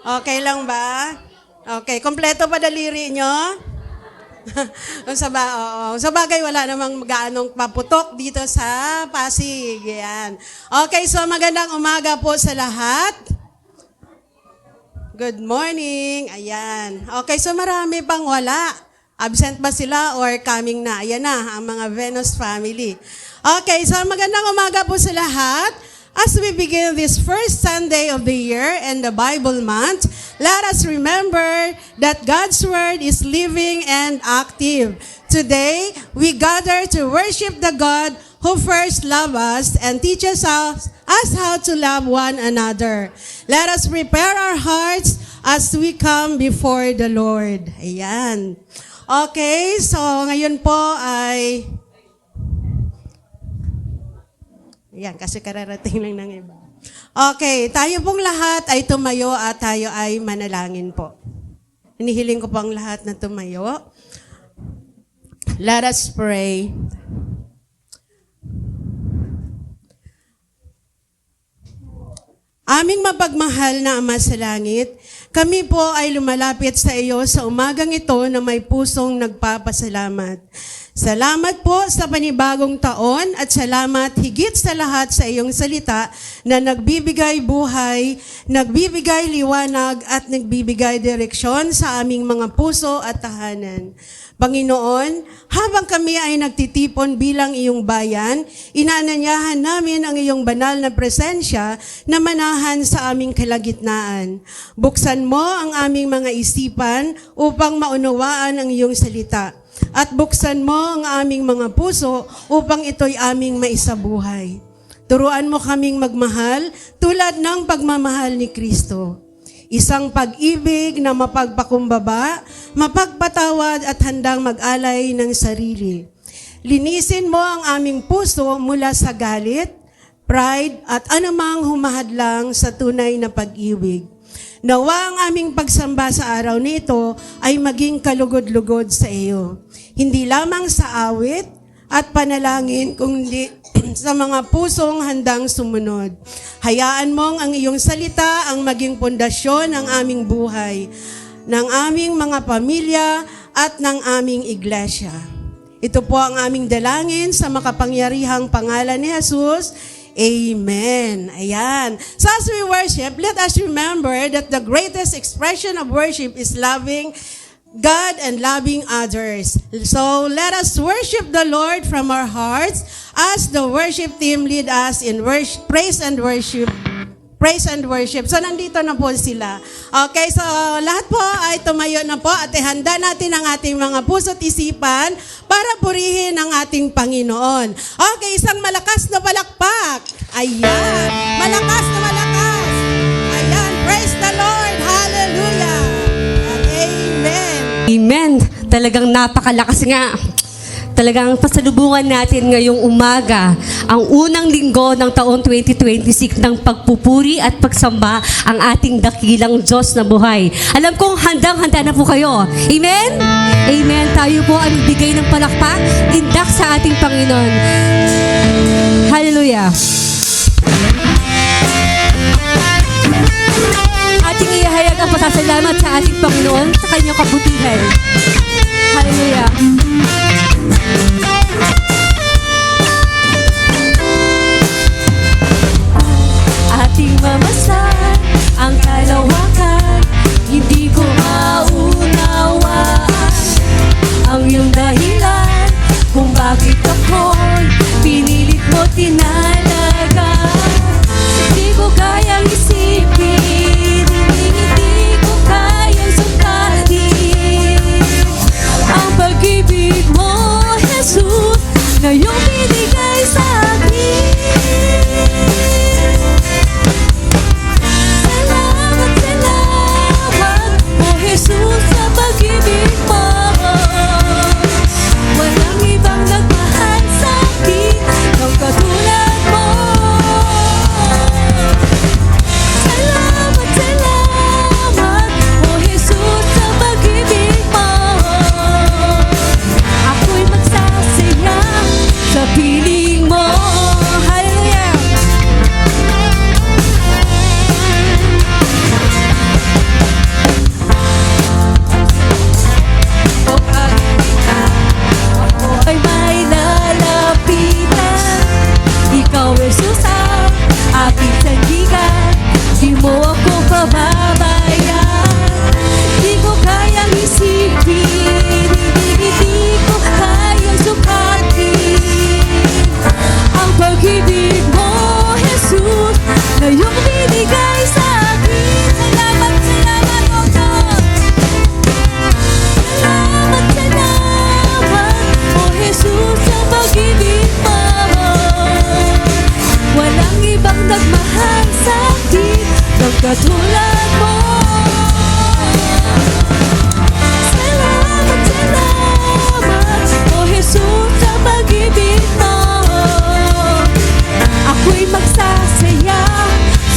Okay lang ba? Okay, kompleto pa daliri nyo? Sa bagay, wala namang gaanong paputok dito sa Pasig. Yan. Okay, so magandang umaga po sa lahat. Good morning. Ayan. Okay, so marami pang wala. Absent ba sila or coming na? Ayan na, ang mga Venus family. Okay, so magandang umaga po sa lahat. As we begin this first Sunday of the year and the Bible month, let us remember that God's Word is living and active. Today, we gather to worship the God who first loved us and teaches us how to love one another. Let us prepare our hearts as we come before the Lord. Ayan. Okay, so ngayon po ay... Yan, kasi kararating lang ng iba. Okay, tayo pong lahat ay tumayo at tayo ay manalangin po. Hinihiling ko po ang lahat na tumayo. Let us pray. Aming mapagmahal na Ama sa langit, kami po ay lumalapit sa iyo sa umagang ito na may pusong nagpapasalamat. Salamat po sa panibagong taon at salamat higit sa lahat sa iyong salita na nagbibigay buhay, nagbibigay liwanag at nagbibigay direksyon sa aming mga puso at tahanan. Panginoon, habang kami ay nagtitipon bilang iyong bayan, inaanyayahan namin ang iyong banal na presensya na manahan sa aming kalagitnaan. Buksan mo ang aming mga isipan upang maunawaan ang iyong salita. At buksan mo ang aming mga puso upang ito'y aming maisabuhay. Turuan mo kaming magmahal tulad ng pagmamahal ni Kristo. Isang pag-ibig na mapagpakumbaba, mapagpatawad at handang mag-alay ng sarili. Linisin mo ang aming puso mula sa galit, pride at anumang humahadlang sa tunay na pag-ibig. Nawa ang aming pagsamba sa araw nito ay maging kalugod-lugod sa iyo. Hindi lamang sa awit at panalangin, kundi sa mga pusong handang sumunod. Hayaan mong ang iyong salita ang maging pundasyon ng aming buhay, ng aming mga pamilya at ng aming iglesia. Ito po ang aming dalangin sa makapangyarihang pangalan ni Jesus. Amen. Ayan. So as we worship, let us remember that the greatest expression of worship is loving God and loving others. So let us worship the Lord from our hearts as the worship team lead us in worship, praise and worship. Praise and worship. So nandito na po sila. Okay, so lahat po ay tumayo na po at ihanda natin ang ating mga puso't isipan para purihin ang ating Panginoon. Okay, isang malakas na palakpak. Ayan, malakas na malakas. Ayan, praise the Lord. Hallelujah. And amen. Amen. Talagang napakalakas nga. Talagang pasalubungan natin ngayong umaga ang unang linggo ng taon 2026 ng pagpupuri at pagsamba ang ating dakilang Diyos na buhay. Alam kong handang-handa na po kayo. Amen? Amen. Tayo po ang bigay ng palakpak, tindak sa ating Panginoon. Hallelujah. Ating ihayag ang pasasalamat sa ating Panginoon sa kanyang kabutihan. Hallelujah. Ating mamasan ang kalawakan, hindi ko maunawaan ang iyong dahilan kung bakit ako'y pinilit mo tinalaga. Hindi ko kayang isipin, hindi ko kayang sukatin ang pag-ibig mo, Jesus, na iyong binigay sa akin. Salamat, salamat, oh Jesus, sa pag-ibig mo. Walang ibang nagmahal sa akin ng katulad mo. Salamat, salamat, oh Jesus, sa pag-ibig mo. Ako'y magsasayang sa piling mo. Hallelujah.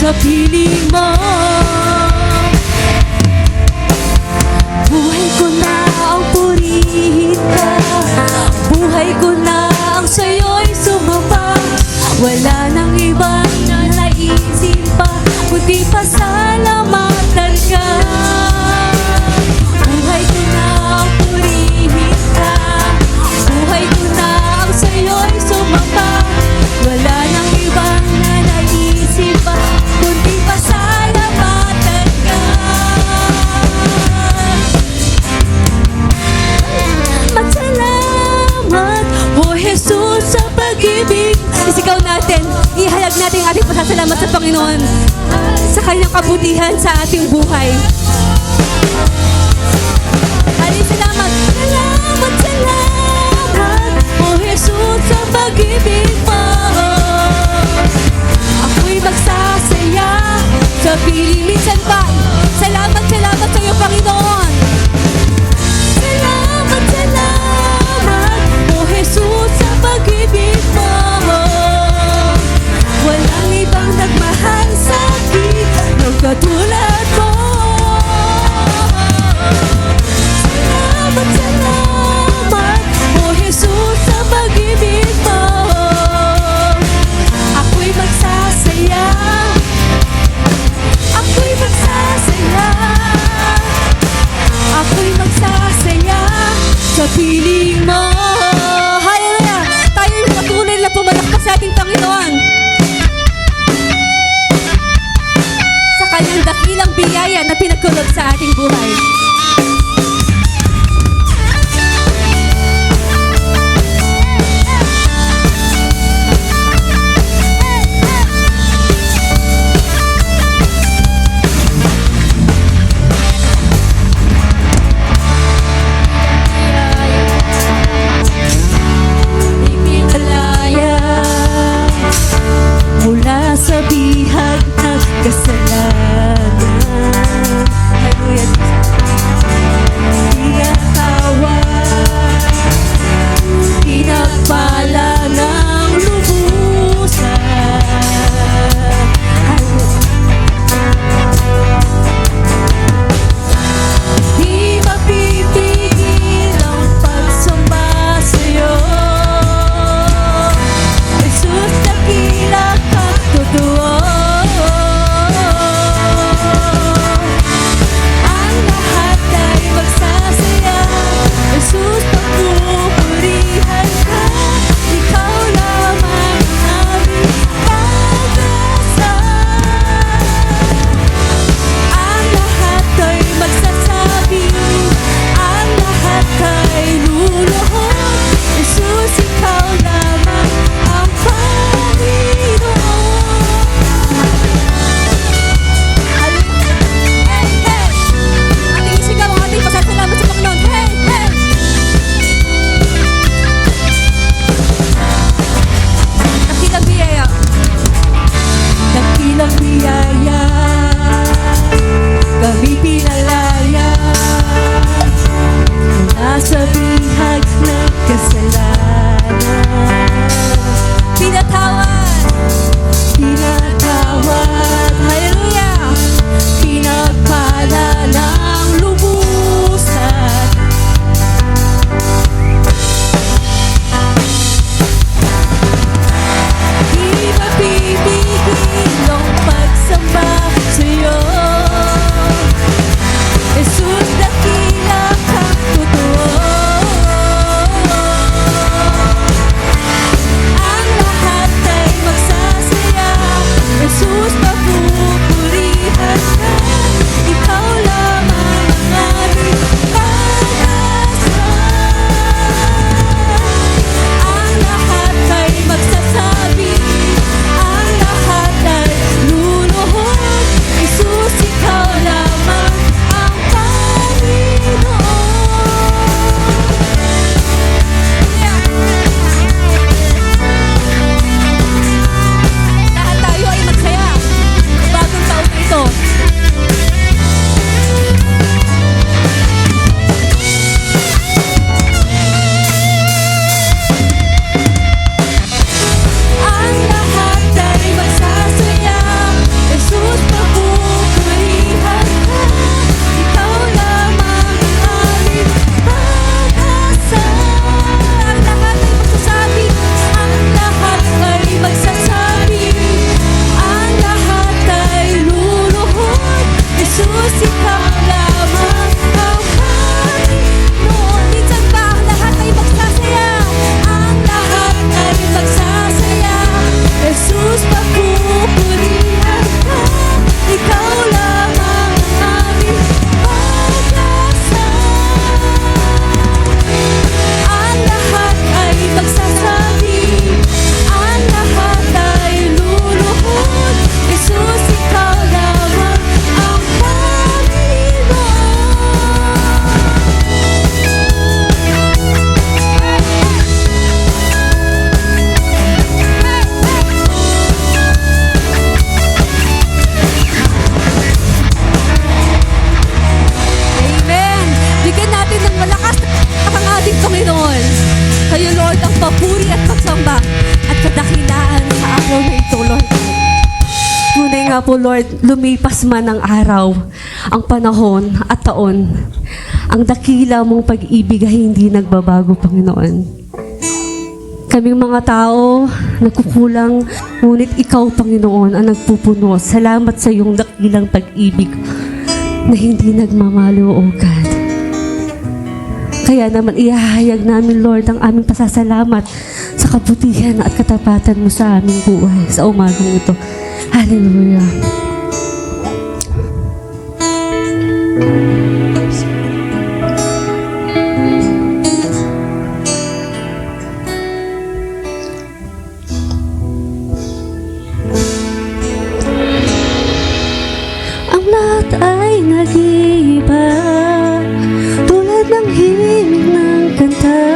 sa piling mo. Buhay ko na ang purihin ka, buhay ko na ang sa'yo'y sumamba. Wala nang ibang naisip pa, kundi pasalamatan ka. Buhay ko na ang purihin ka, buhay ko na ang sa'yo'y sumamba. Wala nang ibang naisip pa, kundi pasalamatan ka. Magsalamat, O Jesus, sa pag-ibig. Isigaw natin, ihalag natin ang ating pasasalamat sa Panginoon sa kanyang kabutihan sa ating buhay. Haling salamat. Salamat, salamat, O Jesus, sa pag-ibig mo. Ako'y magsasaya sa piling minsan pa. Salamat, salamat sa iyo, Panginoon. Salamat, salamat, O Jesus, sa pag-ibig mo. Walang ibang nagmahal sa akin ng katulad mo. Salamat, salamat, O Jesus, sa pag-ibig mo. Ako'y magsasaya, ako'y magsasaya, ako'y magsasaya sa piling mo. Hallelujah! Tayo'y patuloy na pumalakpak sa ating Panginoon sa kanyang dakilang biyaya na pinagkulog sa ating buhay. Ipinalaya mula sa bihag ng kasalanan. Hallelujah. Kaya po Lord, lumipas man ang araw, ang panahon at taon, ang dakila mong pag-ibig ay hindi nagbabago, Panginoon. Kaming mga tao, nagkukulang, ngunit Ikaw, Panginoon, ang nagpupuno. Salamat sa iyong dakilang pag-ibig na hindi nagmamalo, O God. Kaya naman ihahayag namin, Lord, ang aming pasasalamat sa kabutihan at katapatan mo sa aming buhay sa umagang ito. Hallelujah. Ang lahat ay nag-iiba, tulad ng himig ng kanta.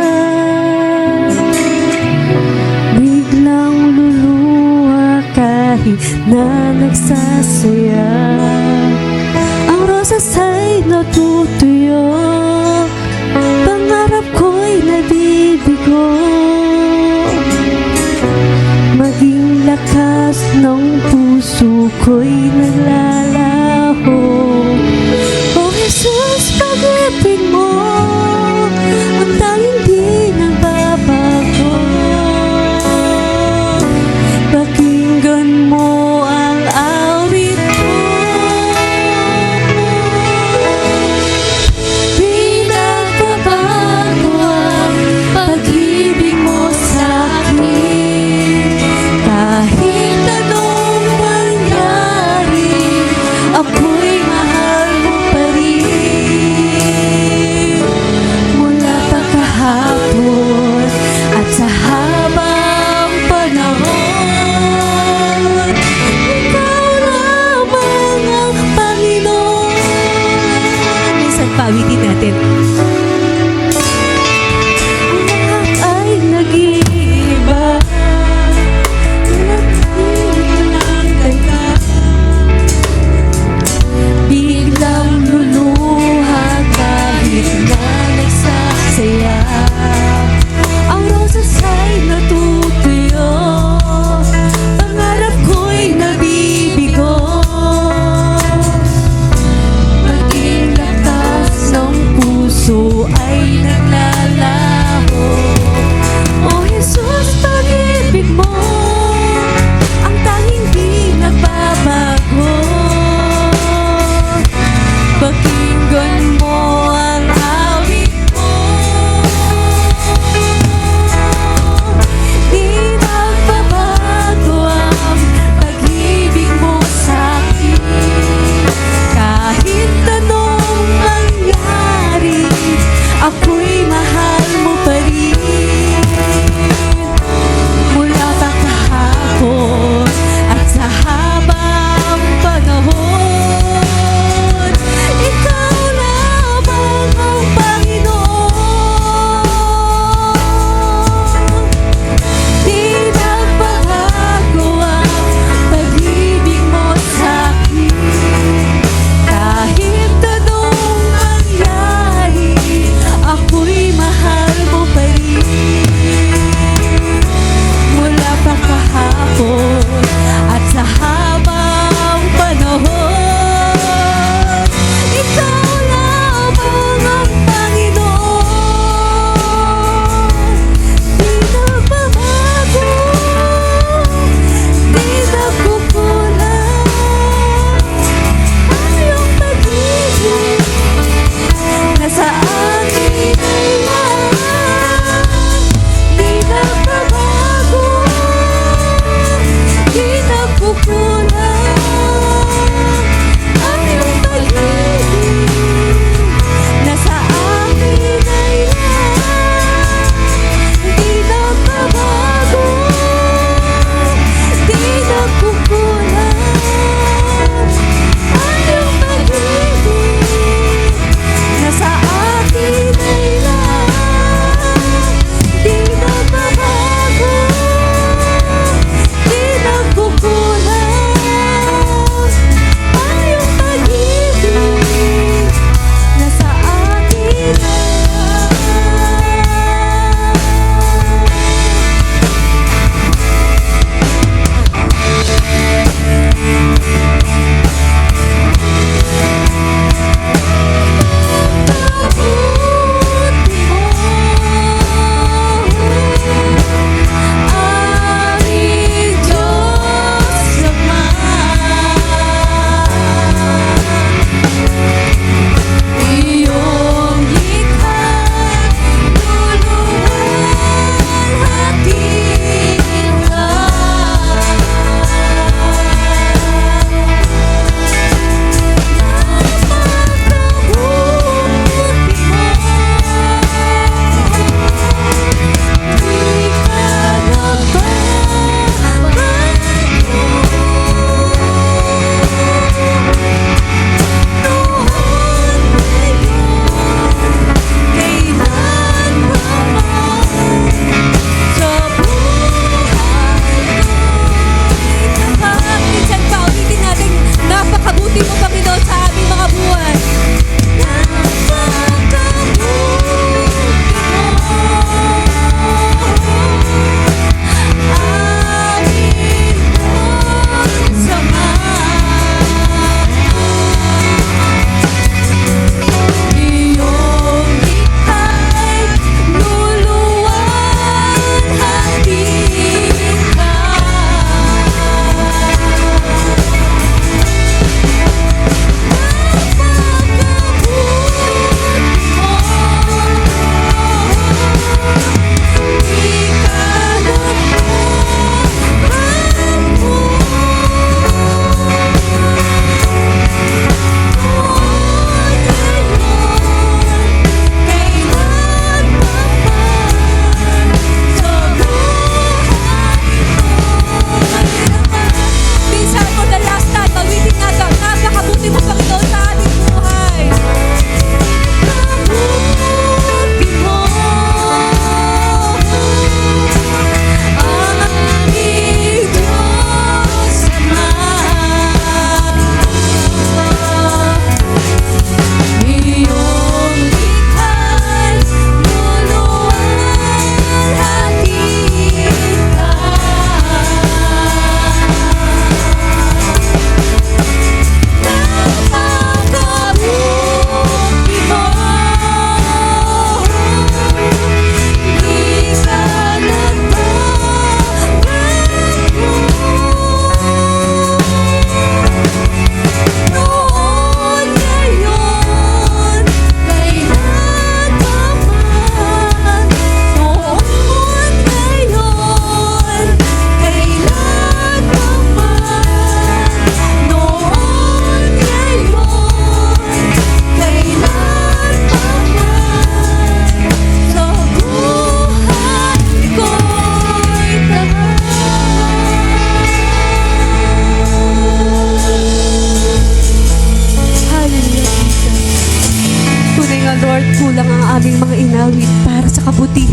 Biglang luluha kahit na nagsasaya. Ang rosas ay natutuyo, pangarap ko'y nabibigo. Maging lakas ng puso ko'y naglalaho. Oh Jesus, pag-ibig mo ang tanging di nagbabago. Pakinggan mo ang awit ko. Pinagbabago ang pag-ibig mo sa akin. Kahit anong mangyari,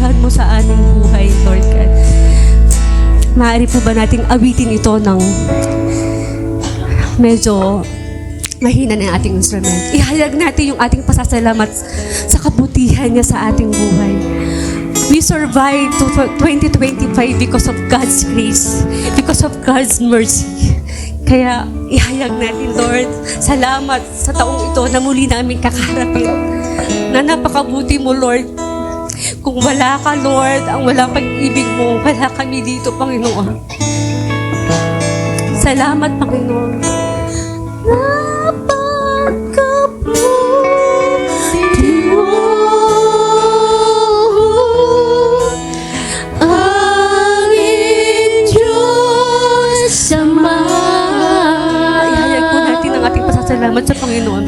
kabutihan mo sa aming buhay, Lord God. Maaari po ba nating awitin ito ng medyo mahina ng ating instrument? Ihayag natin yung ating pasasalamat sa kabutihan niya sa ating buhay. We survived to 2025 because of God's grace, because of God's mercy. Kaya ihayag natin, Lord, salamat sa taong ito na muli namin kakarapin. Na napakabuti mo, Lord. Kung wala ka, Lord, ang walang pag-ibig mo, wala kami dito, Panginoon. Salamat, Panginoon. Napakabuti mo, aming Diyos Ama. Ihayag po natin ang ating pasasalamat sa Panginoon.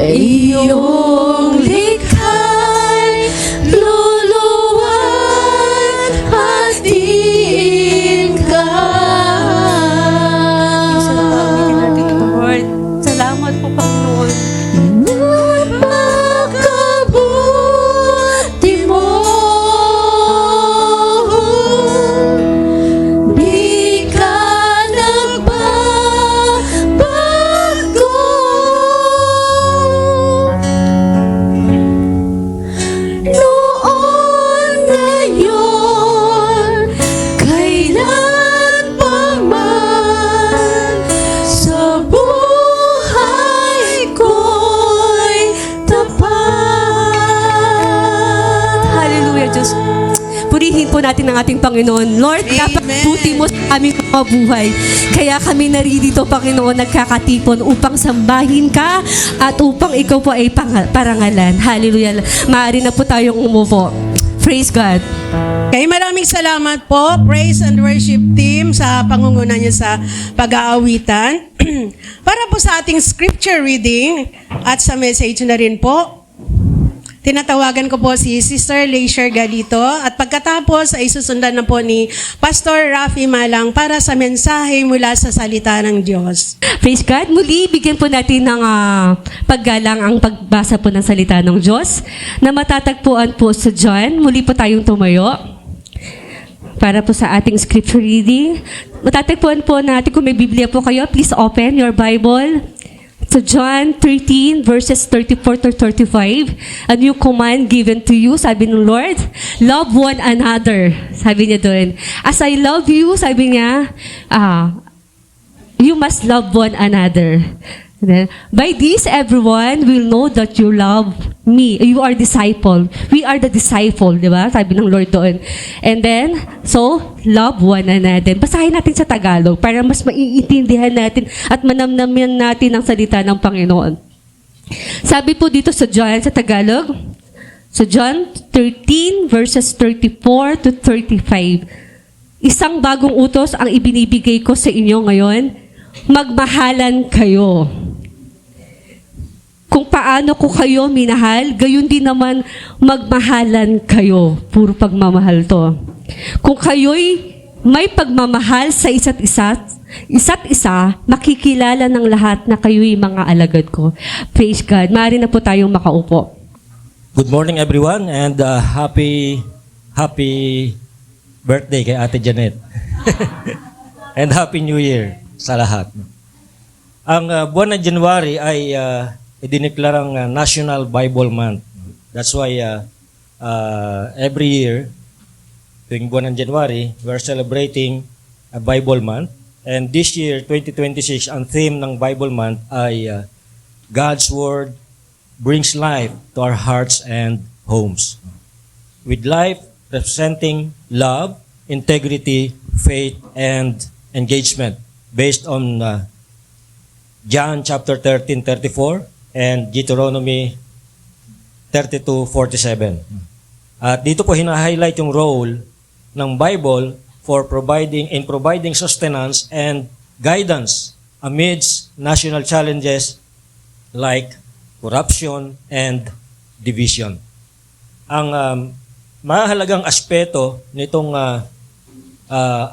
Iyong likha'y luluwan at diin ka. Lord, salamat po, Panginoon. Napakabuti mo, di ka nagbabago. Noon, ngayon, kailan pa man, sa buhay ko'y tapat. Hallelujah, Diyos. Purihin po natin ang ating Panginoon. Lord, Amen. napakabuti mo sa aming mga buhay. Kaya kami naririto, Panginoon, nagkakatipon upang sambahin ka at upang ikaw po ay parangalan. Hallelujah. Maaari na po tayong umupo. Praise God. Okay, maraming salamat po, praise and worship team, sa pangunguna niyo sa pag-aawitan. Para po sa ating scripture reading at sa message na rin po, tinatawagan ko po si Sister Leisure Galito at pagkatapos ay susundan na po ni Pastor Rafi Malang para sa mensahe mula sa salita ng Diyos. Praise God. Muli, bigyan po natin ng paggalang ang pagbasa po ng salita ng Diyos na matatagpuan po sa John. Muli po tayong tumayo para po sa ating scripture reading. Matatagpuan po natin, kung may Biblia po kayo, please open your Bible to John 13 verses 34 to 35. A new command given to you, sabi ng Lord, love one another. Sabi niya doon, as I love you, sabi niya, you must love one another. Then, by this, everyone will know that you love me. You are disciple. We are the disciple, di ba? Sabi ng Lord doon. And then, so, love one another. Basahin natin sa Tagalog para mas maiintindihan natin at manamnaman natin ang salita ng Panginoon. Sabi po dito sa John, sa Tagalog, sa John 13 verses 34 to 35. Isang bagong utos ang ibinibigay ko sa inyo ngayon. Magmahalan kayo. Kung paano ko kayo minahal, gayon din naman magmahalan kayo. Puro pagmamahal to. Kung kayo'y may pagmamahal sa isa't isa, makikilala ng lahat na kayo'y mga alagad ko. Praise God. Maaari na po tayong makaupo. Good morning everyone and happy birthday kay Ate Janet. And Happy New Year sa lahat. Ang buwan ng January ay idineklarang National Bible Month. That's why every year, tuwing buwan ng January, we're celebrating a Bible Month. And this year, 2026, ang theme ng Bible Month ay God's Word brings life to our hearts and homes. With life representing love, integrity, faith, and engagement based on John chapter 13:34 and Deuteronomy 32:47. At dito po hina-highlight yung role ng Bible for providing sustenance and guidance amidst national challenges like corruption and division. Ang mahalagang aspeto nitong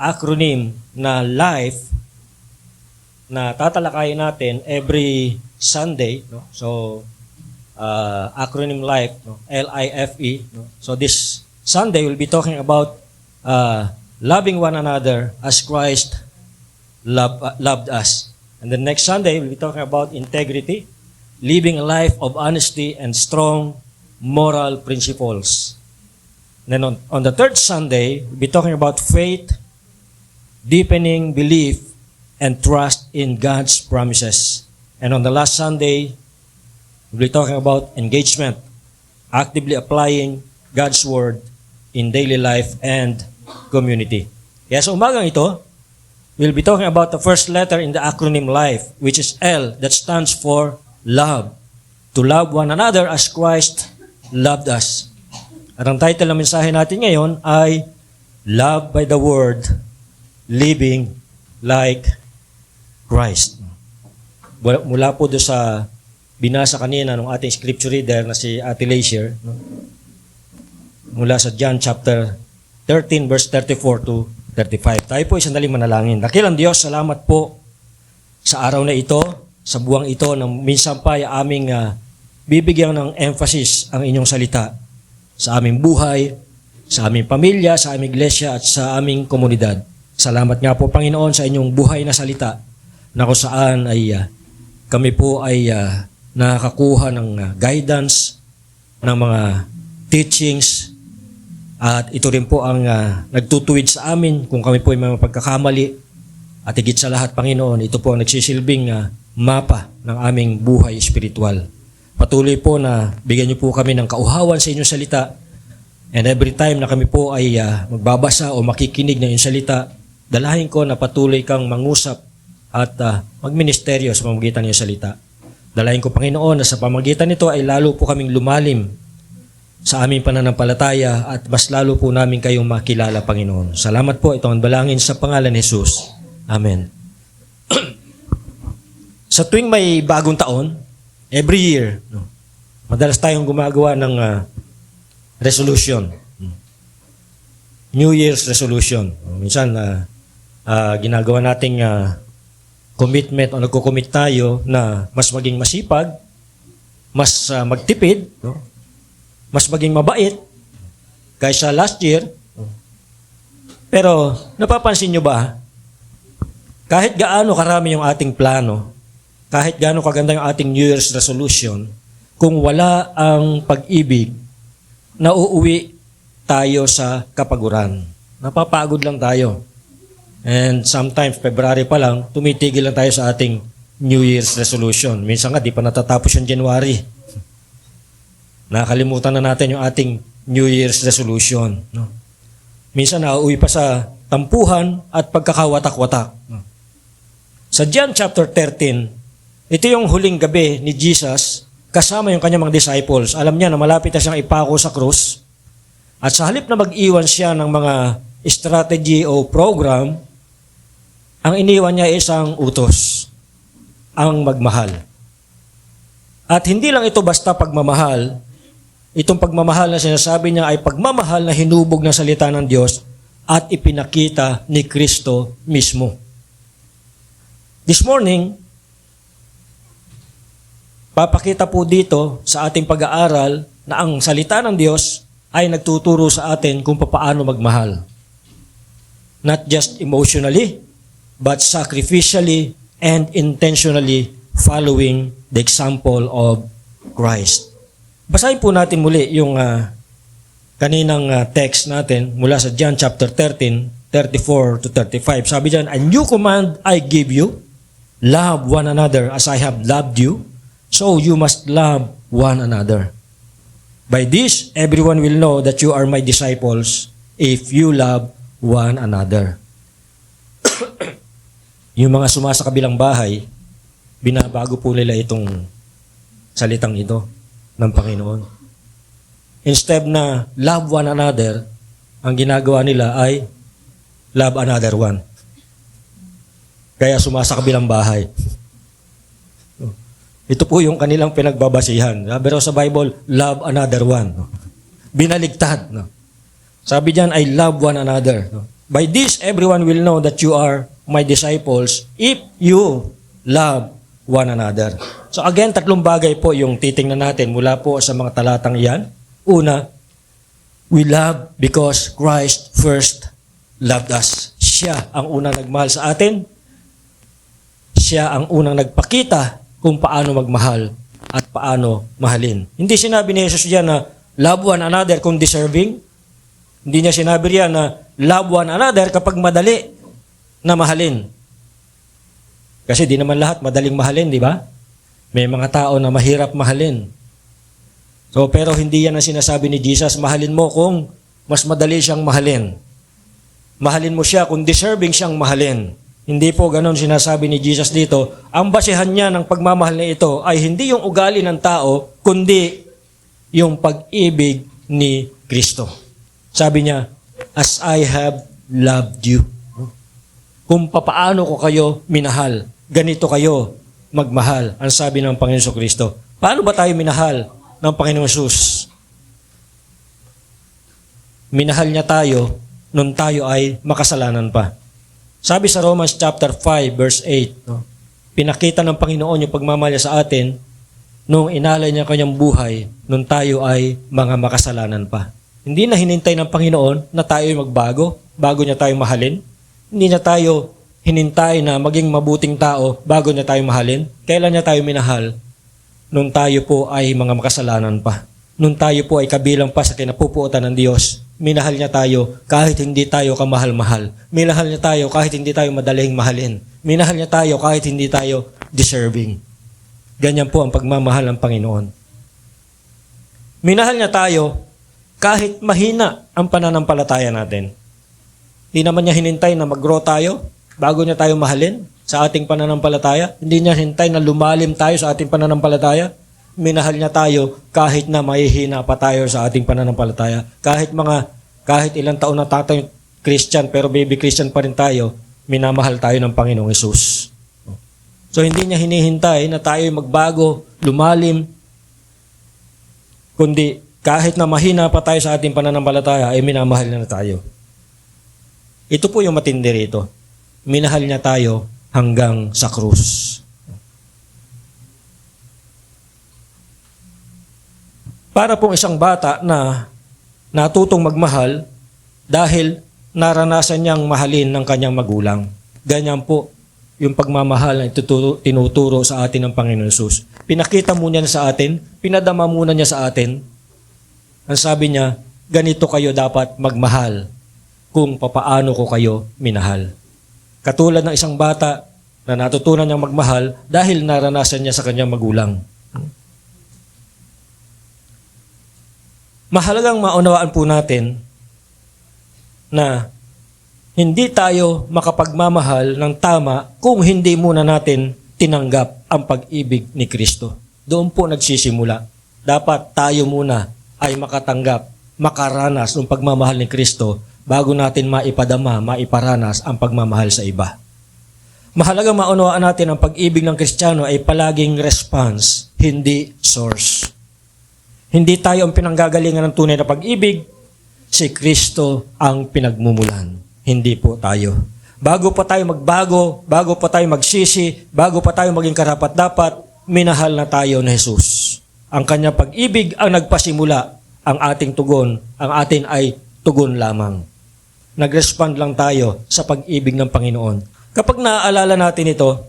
acronym na LIFE na tatalakayin natin every Sunday, no? So acronym LIFE, no? L-I-F-E. No? So this Sunday, we'll be talking about loving one another as Christ loved us. And the next Sunday, we'll be talking about integrity, living a life of honesty and strong moral principles. Then on the third Sunday, we'll be talking about faith, deepening belief, and trust in God's promises. And on the last Sunday, we'll be talking about engagement, actively applying God's Word in daily life and community. Kaya sa umagang ito, we'll be talking about the first letter in the acronym LIFE, which is L, that stands for love. To love one another as Christ loved us. At ang title ng mensahe natin ngayon ay Love by the Word, Living Like Christ. Mula po doon sa binasa kanina ng ating scripture reader na si Ate Leisure, no? Mula sa John chapter 13 verse 34 to 35. Tayo po isang manalangin. Dakilang Diyos, salamat po sa araw na ito, sa buwang ito, na minsan pa ay aming bibigyan ng emphasis ang inyong salita sa aming buhay, sa aming pamilya, sa aming iglesia, at sa aming komunidad. Salamat nga po, Panginoon, sa inyong buhay na salita na kung saan ay kami po ay nakakakuha ng guidance, ng mga teachings, at ito rin po ang nagtutuwid sa amin kung kami po ay mga pagkakamali. At higit sa lahat, Panginoon, ito po ang nagsisilbing mapa ng aming buhay espiritual. Patuloy po na bigyan niyo po kami ng kauhawan sa inyong salita. And every time na kami po ay magbabasa o makikinig ng inyong salita, dalahin ko na patuloy kang mangusap at magministeryo sa pamamagitan ng inyong salita. Dalahin ko, Panginoon, na sa pamamagitan nito ay lalo po kaming lumalim sa aming pananampalataya at mas lalo po namin kayong makilala, Panginoon. Salamat po, itong balangin sa pangalan ni Jesus. Amen. Sa tuwing may bagong taon, every year, no, madalas tayong gumagawa ng resolution. New Year's resolution. Minsan, ginagawa nating commitment o nagko-commit tayo na mas maging masipag, mas magtipid, no? Mas maging mabait kaysa last year. Pero napapansin nyo ba, kahit gaano karami yung ating plano, kahit gaano kaganda yung ating New Year's resolution, kung wala ang pag-ibig, nauuwi tayo sa kapaguran. Napapagod lang tayo. And sometimes, February pa lang, tumitigil lang tayo sa ating New Year's resolution. Minsan nga, di pa natatapos yung January. Nakalimutan na natin yung ating New Year's resolution. No? Minsan nauuwi pa sa tampuhan at pagkakawatak-watak. No? Sa John chapter 13, ito yung huling gabi ni Jesus kasama yung kanyang mga disciples. Alam niya na malapit na siyang ipako sa krus. At sa halip na mag-iwan siya ng mga strategy o program, ang iniwan niya ay isang utos, ang magmahal. At hindi lang ito basta pagmamahal. Itong pagmamahal na sinasabi niya ay pagmamahal na hinubog ng salita ng Diyos at ipinakita ni Kristo mismo. This morning, papakita po dito sa ating pag-aaral na ang salita ng Diyos ay nagtuturo sa atin kung paano magmahal. Not just emotionally, but sacrificially and intentionally following the example of Christ. Basahin po natin muli yung kaninang text natin mula sa John chapter 13, 34 to 35. Sabi dyan, "A new command I give you, love one another as I have loved you, so you must love one another. By this, everyone will know that you are my disciples if you love one another." Yung mga sumasa kabilang bahay, binabago po nila itong salitang ito ng Panginoon. Instead na love one another, ang ginagawa nila ay love another one. Kaya sumasa kabilang bahay. Ito po yung kanilang pinagbabasihan. Pero sa Bible, love another one. Binaligtad. Sabi diyan ay love one another. By this, everyone will know that you are my disciples if you love one another. So again, tatlong bagay po yung titingnan natin mula po sa mga talatang iyan. Una, we love because Christ first loved us. Siya ang unang nagmahal sa atin. Siya ang unang nagpakita kung paano magmahal at paano mahalin. Hindi sinabi ni Jesus diyan na love one another kung deserving. Hindi niya sinabi riyan na love one another kapag madali na mahalin. Kasi di naman lahat madaling mahalin, di ba? May mga tao na mahirap mahalin. So, pero hindi yan ang sinasabi ni Jesus, mahalin mo kung mas madali siyang mahalin. Mahalin mo siya kung deserving siyang mahalin. Hindi po ganon sinasabi ni Jesus dito. Ang basehan niya ng pagmamahal na ito ay hindi yung ugali ng tao, kundi yung pag-ibig ni Kristo. Sabi niya, as I have loved you. Kung papaano ko kayo minahal, ganito kayo magmahal. Ang sabi ng Panginoon Kristo. Paano ba tayo minahal ng Panginoon Jesus? Minahal niya tayo nung tayo ay makasalanan pa. Sabi sa Romans chapter 5 verse 8, pinakita ng Panginoon yung pagmamahal niya sa atin nung inalay niya kanyang buhay nung tayo ay mga makasalanan pa. Hindi na hinintay ng Panginoon na tayo ay magbago bago niya tayo mahalin. Hindi niya tayo hinintay na maging mabuting tao bago niya tayo mahalin. Kailan niya tayo minahal? Nung tayo po ay mga makasalanan pa. Nung tayo po ay kabilang pa sa kinapupuotan ng Diyos. Minahal niya tayo kahit hindi tayo kamahal-mahal. Minahal niya tayo kahit hindi tayo madaling mahalin. Minahal niya tayo kahit hindi tayo deserving. Ganyan po ang pagmamahal ng Panginoon. Minahal niya tayo kahit mahina ang pananampalataya natin. Hindi naman niya hinintay na mag-grow tayo bago niya tayo mahalin sa ating pananampalataya. Hindi niya hinintay na lumalim tayo sa ating pananampalataya. Minahal niya tayo kahit na mahihina pa tayo sa ating pananampalataya. Kahit ilang taon na tatay Christian pero baby Christian pa rin tayo, minamahal tayo ng Panginoong Hesus. So hindi niya hinihintay na tayo magbago, lumalim, kundi kahit na mahina pa tayo sa ating pananampalataya, ay minamahal na tayo. Ito po yung matindi rito. Minahal niya tayo hanggang sa krus. Para pong isang bata na natutong magmahal dahil naranasan niyang mahalin ng kanyang magulang. Ganyan po yung pagmamahal na tinuturo sa atin ng Panginoon Jesus. Pinakita muna niya sa atin, pinadama muna niya sa atin. Ang sabi niya, ganito kayo dapat magmahal kung papaano ko kayo minahal. Katulad ng isang bata na natutunan niyang magmahal dahil naranasan niya sa kanyang magulang. Mahalagang maunawaan po natin na hindi tayo makapagmamahal ng tama kung hindi muna natin tinanggap ang pag-ibig ni Kristo. Doon po nagsisimula. Dapat tayo muna ay makatanggap, makaranas ng pagmamahal ni Kristo bago natin maipadama, maiparanas ang pagmamahal sa iba. Mahalagang maunawaan natin ang pag-ibig ng Kristiyano ay palaging response, hindi source. Hindi tayo ang pinanggagalingan ng tunay na pag-ibig, si Kristo ang pinagmumulan. Hindi po tayo. Bago pa tayo magbago, bago pa tayo magsisi, bago pa tayo maging karapat-dapat, minahal na tayo ni Jesus. Ang kanyang pag-ibig ang nagpasimula, ang ating tugon, ang atin ay tugon lamang. Nag-respond lang tayo sa pag-ibig ng Panginoon. Kapag naaalala natin ito,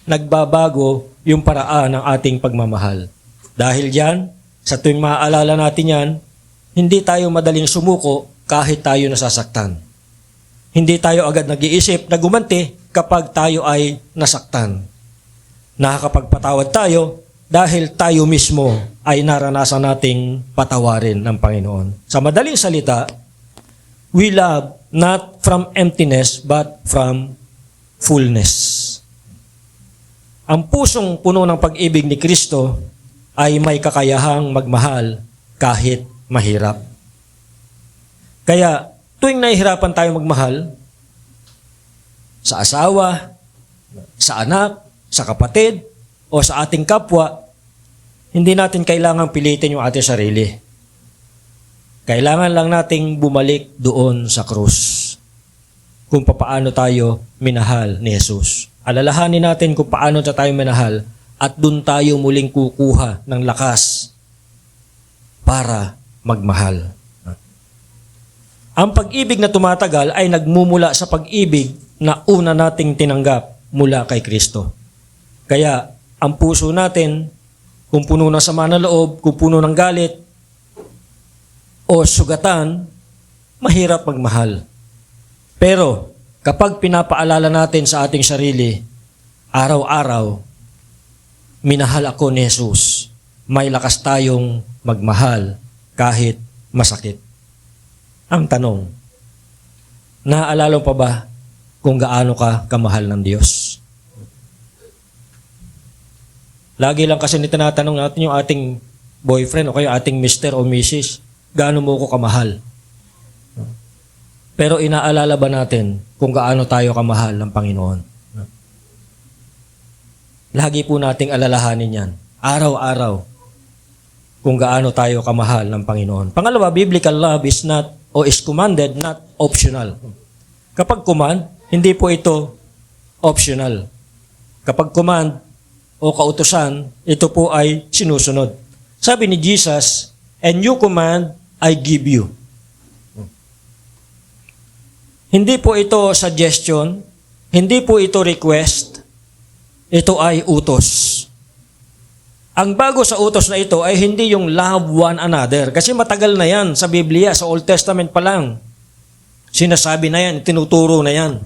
nagbabago yung paraan ng ating pagmamahal. Dahil diyan, sa tuwing maaalala natin yan, hindi tayo madaling sumuko kahit tayo nasasaktan. Hindi tayo agad nag-iisip na gumanti kapag tayo ay nasaktan. Nakakapagpatawad tayo dahil tayo mismo ay naranasan nating patawarin ng Panginoon. Sa madaling salita, we love not from emptiness but from fullness. Ang pusong puno ng pag-ibig ni Kristo ay may kakayahang magmahal kahit mahirap. Kaya tuwing nahihirapan tayo magmahal, sa asawa, sa anak, sa kapatid, o sa ating kapwa, hindi natin kailangang pilitin yung ating sarili. Kailangan lang nating bumalik doon sa krus kung papaano tayo minahal ni Jesus. Alalahanin natin kung paano tayo minahal at doon tayo muling kukuha ng lakas para magmahal. Ang pag-ibig na tumatagal ay nagmumula sa pag-ibig na una nating tinanggap mula kay Kristo. Kaya ang puso natin, kung puno ng sama ng loob, kung puno ng galit o sugatan, mahirap magmahal. Pero kapag pinapaalala natin sa ating sarili, araw-araw, minahal ako ni Jesus, may lakas tayong magmahal kahit masakit. Ang tanong, naaalala pa ba kung gaano ka kamahal ng Diyos? Lagi lang kasi tinatanong natin yung ating boyfriend o kayo ating Mr. o Mrs. Gaano mo ko kamahal? Pero inaalala ba natin kung gaano tayo kamahal ng Panginoon? Lagi po nating alalahanin yan. Araw-araw kung gaano tayo kamahal ng Panginoon. Pangalawa, biblical love is not o is commanded, not optional. Kapag command, hindi po ito optional. Kapag command o kautusan, ito po ay sinusunod. Sabi ni Jesus, "A new command I give you." Hindi po ito suggestion, hindi po ito request, ito ay utos. Ang bago sa utos na ito ay hindi yung love one another. Kasi matagal na yan sa Biblia, sa Old Testament pa lang. Sinasabi na yan, tinuturo na yan.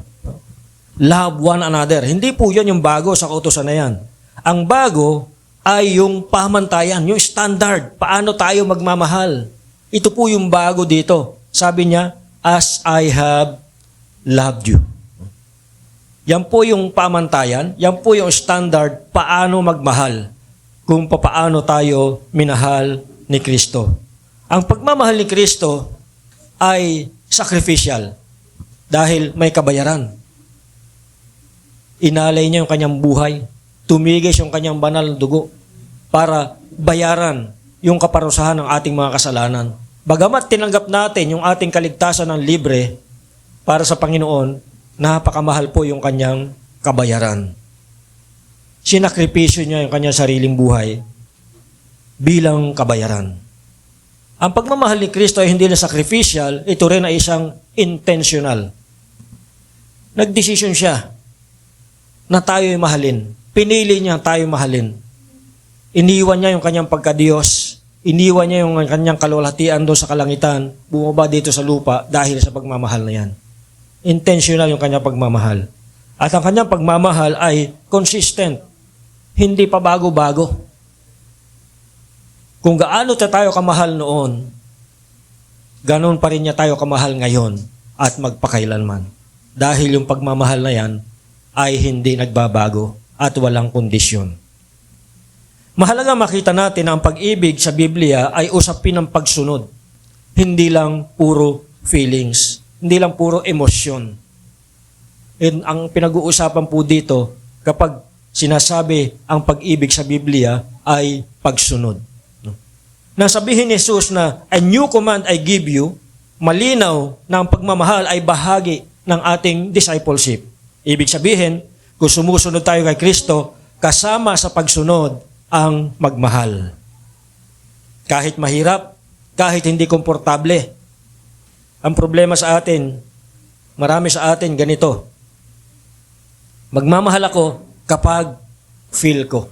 Love one another. Hindi po yan yung bago sa kautosan na yan. Ang bago ay yung pamantayan, yung standard. Paano tayo magmamahal. Ito po yung bago dito. Sabi niya, "As I have loved you." Yan po yung pamantayan, yan po yung standard paano magmahal. Kung paano tayo minahal ni Kristo. Ang pagmamahal ni Kristo ay sacrificial dahil may kabayaran. Inalay niya yung kanyang buhay, tumigis yung kanyang banal na dugo para bayaran yung kaparusahan ng ating mga kasalanan. Bagamat tinanggap natin yung ating kaligtasan ng libre para sa Panginoon, napakamahal po yung kanyang kabayaran. Sinakripisyo niya yung kanyang sariling buhay bilang kabayaran. Ang pagmamahal ni Kristo ay hindi na sacrificial, ito rin ay isang intentional. Nagdesisyon siya na tayo'y mahalin. Pinili niya tayo mahalin. Iniwan niya yung kanyang pagka-Diyos, iniwan niya yung kanyang kalwalhatian doon sa kalangitan, bumaba dito sa lupa dahil sa pagmamahal na yan. Intentional yung kanyang pagmamahal. At ang kanyang pagmamahal ay consistent. Hindi pa bago-bago. Kung gaano tayo kamahal noon, ganoon pa rin niya tayo kamahal ngayon at magpakailanman. Dahil yung pagmamahal na yan ay hindi nagbabago at walang kondisyon. Mahalaga makita natin na ang pag-ibig sa Biblia ay usapin ng pagsunod. Hindi lang puro feelings. Hindi lang puro emosyon. And ang pinag-uusapan po dito, kapag sinasabi ang pag-ibig sa Biblia ay pagsunod. Nasabihin ni Jesus na, "A new command I give you," malinaw na ang pagmamahal ay bahagi ng ating discipleship. Ibig sabihin, kung sumusunod tayo kay Kristo, kasama sa pagsunod ang magmahal. Kahit mahirap, kahit hindi komportable. Ang problema sa atin, marami sa atin ganito. Magmamahal ako kapag feel ko.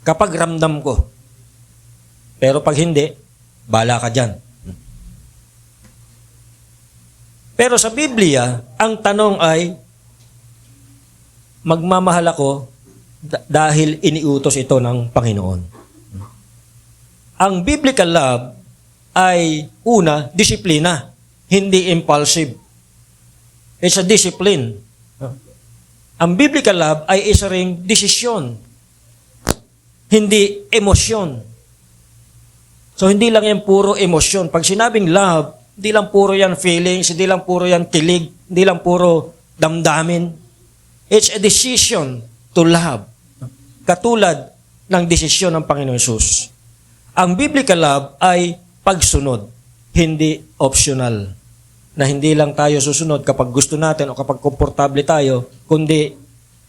Kapag ramdam ko. Pero pag hindi, bahala ka dyan. Pero sa Biblia, ang tanong ay, magmamahal ako dahil iniutos ito ng Panginoon. Ang biblical love ay una, disiplina, hindi impulsive. It's a discipline. Ang biblical love ay isa ring desisyon, hindi emosyon. So hindi lang yan puro emosyon. Pag sinabing love, hindi lang puro yan feelings, hindi lang puro yan kilig, hindi lang puro damdamin. It's a decision to love. Katulad ng desisyon ng Panginoon Jesus. Ang biblical love ay pagsunod, hindi optional. Na hindi lang tayo susunod kapag gusto natin o kapag komportable tayo, kundi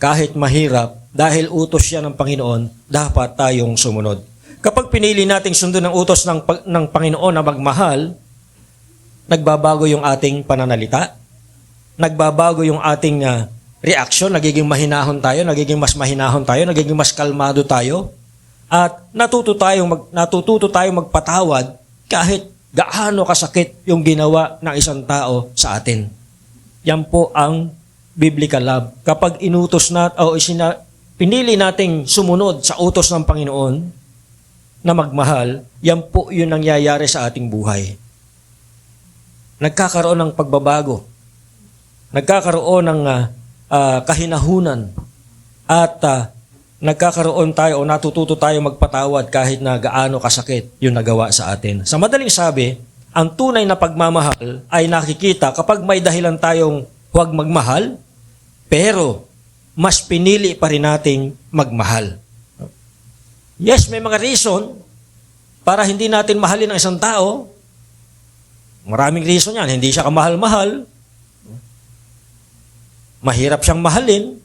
kahit mahirap, dahil utos siya ng Panginoon, dapat tayong sumunod. Kapag pinili nating sundin ang utos ng Panginoon na magmahal, nagbabago yung ating pananalita, nagbabago yung ating reaksyon, nagiging mahinahon tayo, nagiging mas mahinahon tayo, nagiging mas kalmado tayo, at natututo tayong magpatawad kahit gaano kasakit yung ginawa ng isang tao sa atin. Yan po ang biblical love. Kapag pinili nating sumunod sa utos ng Panginoon na magmahal, yan po yung nangyayari sa ating buhay. Nagkakaroon ng pagbabago. Nagkakaroon ng kahinahunan. At nagkakaroon tayo o natututo tayo magpatawad kahit na gaano kasakit yung nagawa sa atin. Sa madaling sabi, ang tunay na pagmamahal ay nakikita kapag may dahilan tayong huwag magmahal, pero mas pinili pa rin nating magmahal. Yes, may mga reason para hindi natin mahalin ang isang tao. Maraming reason yan. Hindi siya kamahal-mahal. Mahirap siyang mahalin.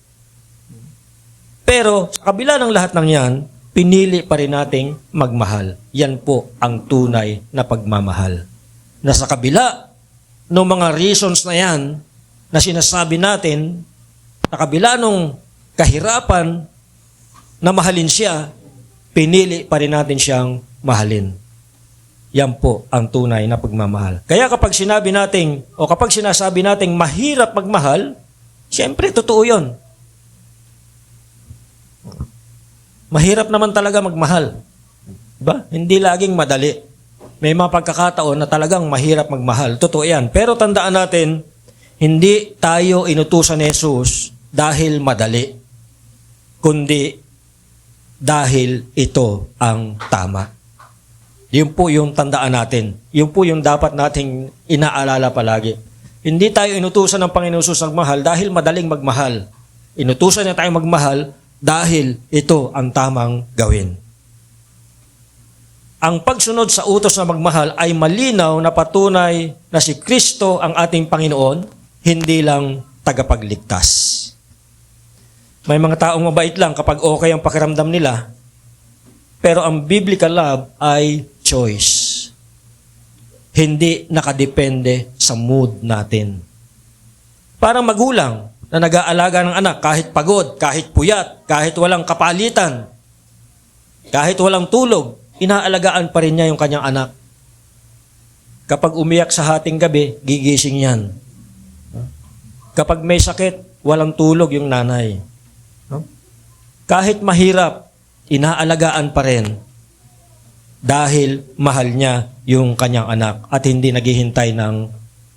Pero sa kabila ng lahat ng yan, pinili pa rin nating magmahal. Yan po ang tunay na pagmamahal. Na sa kabila ng mga reasons na yan na sinasabi natin, sa kabila ng kahirapan na mahalin siya, pinili pa rin natin siyang mahalin. Yan po ang tunay na pagmamahal. Kaya kapag kapag sinasabi nating mahirap magmahal, siyempre totoo yun. Mahirap naman talaga magmahal. Diba? Hindi laging madali. May mga pagkakataon na talagang mahirap magmahal. Totoo yan. Pero tandaan natin, hindi tayo inutusan ni Jesus dahil madali, kundi dahil ito ang tama. Yun po yung tandaan natin. Yun po yung dapat nating inaalala palagi. Hindi tayo inutusan ng Panginoon Jesus magmahal dahil madaling magmahal. Inutusan niya tayong magmahal dahil ito ang tamang gawin. Ang pagsunod sa utos na magmahal ay malinaw na patunay na si Kristo ang ating Panginoon, hindi lang tagapagligtas. May mga taong mabait lang kapag okay ang pakiramdam nila, pero ang biblical love ay choice. Hindi nakadepende sa mood natin. Parang magulang na nag-aalaga ng anak kahit pagod, kahit puyat, kahit walang kapalitan, kahit walang tulog, inaalagaan pa rin niya yung kanyang anak. Kapag umiyak sa hating gabi, gigising yan. Kapag may sakit, walang tulog yung nanay. Kahit mahirap, inaalagaan pa rin dahil mahal niya yung kanyang anak at hindi naghihintay ng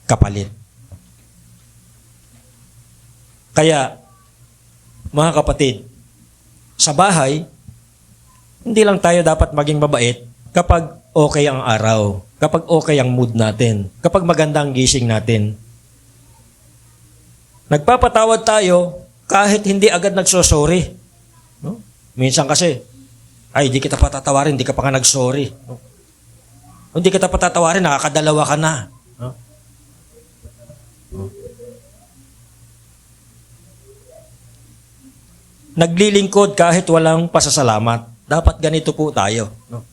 kapalit. Kaya, mga kapatid, sa bahay, hindi lang tayo dapat maging mabait kapag okay ang araw, kapag okay ang mood natin, kapag maganda ang gising natin. Nagpapatawad tayo kahit hindi agad nagsosorry. No? Minsan kasi, ay, di kita patatawarin, di ka pa nga nag-sorry. No? Hindi kita patatawarin, nakakadalawa ka na. No? No? Naglilingkod kahit walang pasasalamat. Dapat ganito po tayo. No?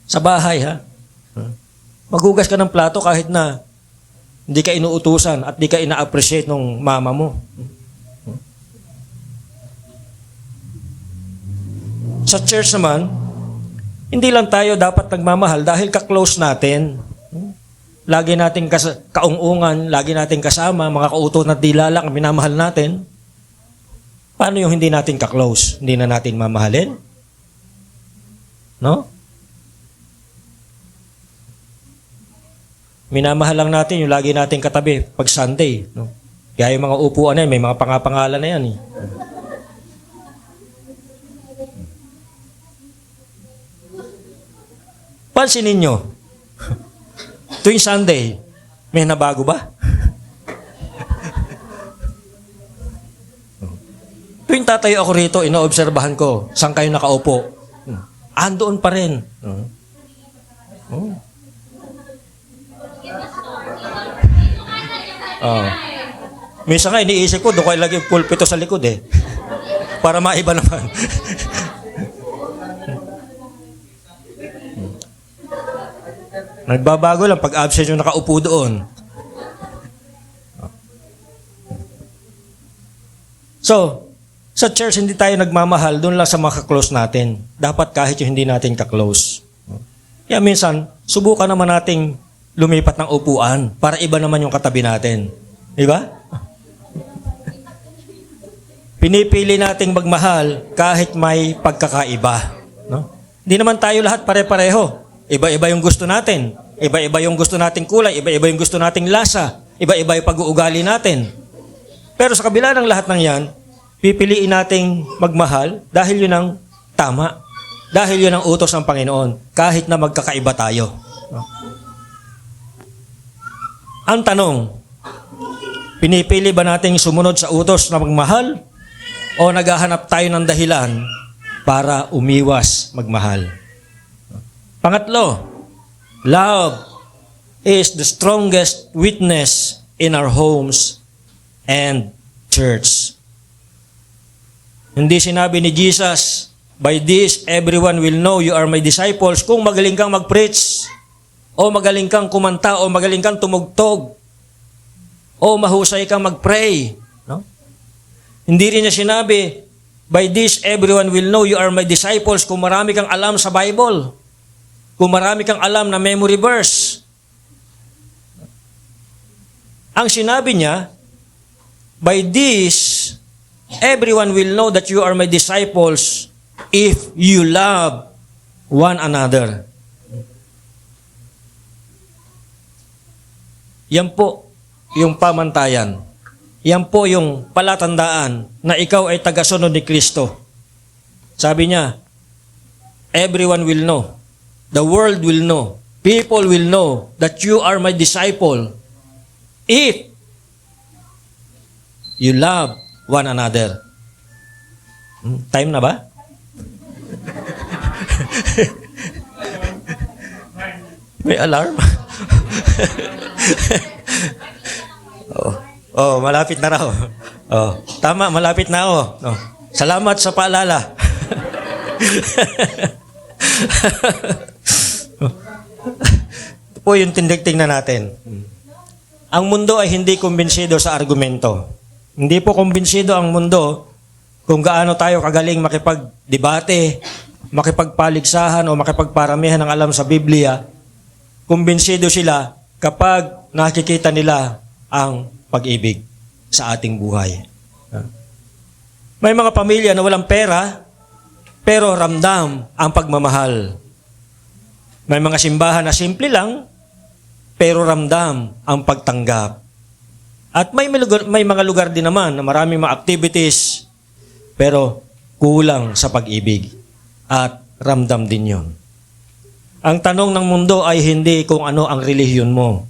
Sa bahay, ha? Maghugas ka ng plato kahit na hindi ka inuutusan at hindi ka ina-appreciate ng mama mo. Sa church naman, hindi lang tayo dapat nagmamahal dahil ka-close natin. Lagi nating kaungungan, lagi nating kasama, mga kautot na dilala ang minamahal natin. Paano yung hindi natin ka-close? Hindi na natin mamahalin? No? Minamahal lang natin yung lagi nating katabi pag Sunday. No? Kaya yung mga upuan na yan, may mga pangapangalan na yan. Eh. Pansinin nyo, tuwing Sunday, may nabago ba? Tuwing tatayo ako rito, inoobserbahan ko, saan kayo nakaupo? Andoon pa rin. Minsan nga iniisip ko, doon ko ilagay yung pulpito sa likod eh. Para maiba naman. Nagbabago lang pag absent yung nakaupo doon. So, sa church hindi tayo nagmamahal, doon lang sa mga close natin. Dapat kahit yung hindi natin ka-close. Kaya minsan, subukan naman nating lumipat ng upuan para iba naman yung katabi natin. Di ba? Pinipili nating magmahal kahit may pagkakaiba. No? Hindi naman tayo lahat pare-pareho. Iba-iba yung gusto natin. Iba-iba yung gusto nating kulay. Iba-iba yung gusto nating lasa. Iba-iba yung pag-uugali natin. Pero sa kabila ng lahat ng yan, pipiliin nating magmahal dahil yun ang tama. Dahil yun ang utos ng Panginoon. Kahit na magkakaiba tayo. Ang tanong, pinipili ba nating sumunod sa utos na magmahal? O naghahanap tayo ng dahilan para umiwas magmahal? Pangatlo, love is the strongest witness in our homes and church. Hindi sinabi ni Jesus, by this everyone will know you are my disciples kung magaling kang mag-preach, o magaling kang kumanta, o magaling kang tumugtog, o mahusay kang mag-pray. No? Hindi rin niya sinabi, by this everyone will know you are my disciples kung marami kang alam sa Bible. Kung marami kang alam na memory verse. Ang sinabi niya, by this, everyone will know that you are my disciples if you love one another. Yan po yung pamantayan. Yan po yung palatandaan na ikaw ay tagasunod ni Kristo. Sabi niya, everyone will know. The world will know. People will know that you are my disciple if you love one another. Time na ba? May alarm? Malapit na raw. Tama, malapit na ako. Salamat sa paalala. Ito po yung tingnan natin. Ang mundo ay hindi kumbinsido sa argumento. Hindi po kumbinsido ang mundo kung gaano tayo kagaling makipagdebate, makipagpaligsahan o makipagparamihan ng alam sa Biblia. Kumbinsido sila kapag nakikita nila ang pag-ibig sa ating buhay. May mga pamilya na walang pera, pero ramdam ang pagmamahal. May mga simbahan na simple lang, pero ramdam ang pagtanggap. At may mga lugar din naman na maraming mga activities, pero kulang sa pag-ibig. At ramdam din yon. Ang tanong ng mundo ay hindi kung ano ang relihiyon mo.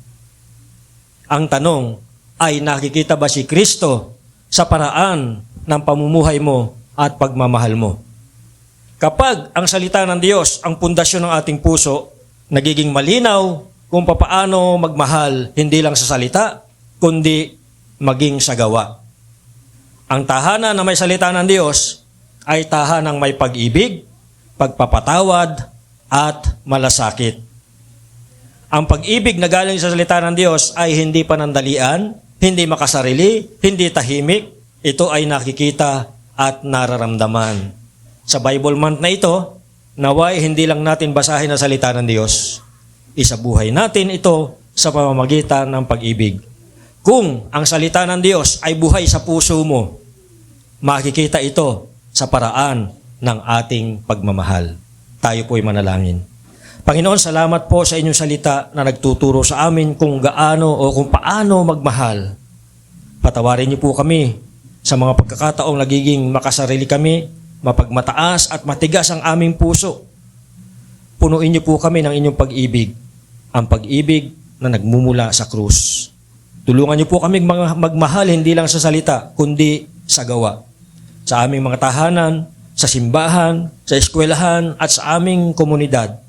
Ang tanong ay nakikita ba si Kristo sa paraan ng pamumuhay mo at pagmamahal mo? Kapag ang salita ng Diyos ang pundasyon ng ating puso, nagiging malinaw kung papaano magmahal hindi lang sa salita, kundi maging sa gawa. Ang tahanan na may salita ng Diyos ay tahanang may pag-ibig, pagpapatawad, at malasakit. Ang pag-ibig na galing sa salita ng Diyos ay hindi panandalian, hindi makasarili, hindi tahimik. Ito ay nakikita at nararamdaman. Sa Bible month na ito, naway hindi lang natin basahin ang salita ng Diyos. Isabuhay natin ito sa pamamagitan ng pag-ibig. Kung ang salita ng Diyos ay buhay sa puso mo, makikita ito sa paraan ng ating pagmamahal. Tayo po'y manalangin. Panginoon, salamat po sa inyong salita na nagtuturo sa amin kung gaano o kung paano magmahal. Patawarin niyo po kami sa mga pagkakataong nagiging makasarili kami, mapagmataas at matigas ang aming puso. Punuin niyo po kami ng inyong pag-ibig, ang pag-ibig na nagmumula sa krus. Tulungan niyo po kami magmahal hindi lang sa salita, kundi sa gawa. Sa aming mga tahanan, sa simbahan, sa eskwelahan at sa aming komunidad.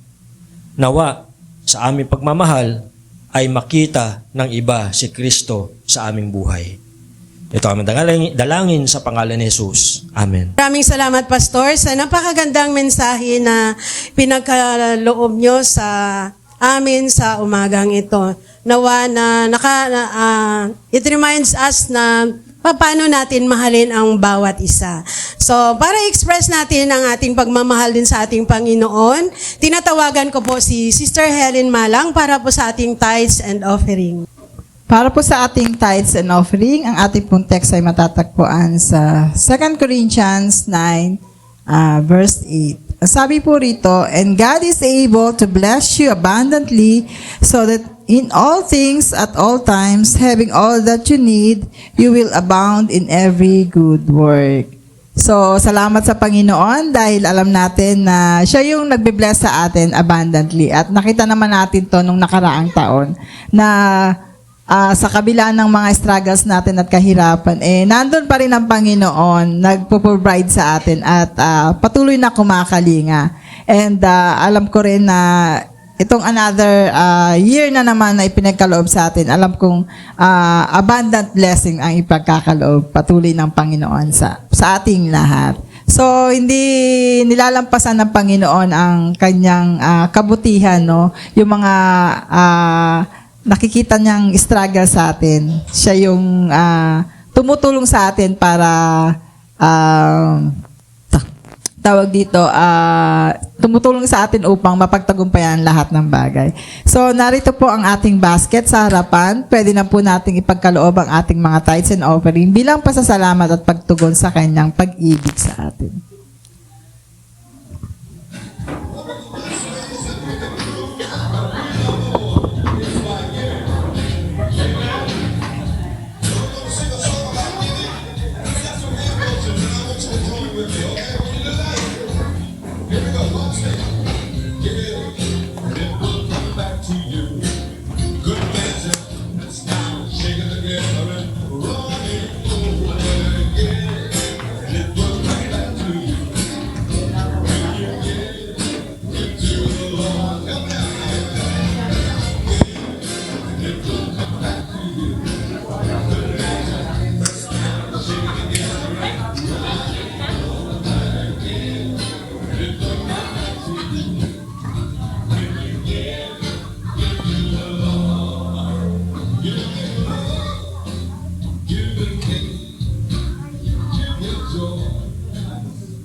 Nawa, sa aming pagmamahal ay makita ng iba si Kristo sa aming buhay. Ito kami dalangin sa pangalan ni Jesus. Amen. Maraming salamat, Pastor, sa napakagandang mensahe na pinagkaloob nyo sa amin sa umagang ito. Nawa na it reminds us na paano natin mahalin ang bawat isa. So, para express natin ang ating pagmamahal din sa ating Panginoon, tinatawagan ko po si Sister Helen Malang para po sa ating tithes and offering. Para po sa ating tithes and offering, ang ating pong text ay matatagpuan sa 2 Corinthians 9, verse 8. Sabi po rito, "And God is able to bless you abundantly, so that in all things, at all times, having all that you need, you will abound in every good work." So, salamat sa Panginoon dahil alam natin na siya yung nagbe-bless sa atin abundantly. At nakita naman natin to nung nakaraang taon na sa kabila ng mga struggles natin at kahirapan, nandun pa rin ang Panginoon, nagpo-provide sa atin at patuloy na kumakalinga. And alam ko rin na itong another year na naman na ipinagkaloob sa atin, alam kong abundant blessing ang ipagkakaloob patuloy ng Panginoon sa ating lahat. So, hindi nilalampasan ng Panginoon ang kanyang kabutihan, no? Yung mga nakikita niyang struggle sa atin. Siya yung tumutulong sa atin para tawag dito, tumutulong sa atin upang mapagtagumpayan lahat ng bagay. So, narito po ang ating basket sa harapan. Pwede na po nating ipagkaloob ang ating mga tithes and offering bilang pasasalamat at pagtugon sa kanyang pag-ibig sa atin.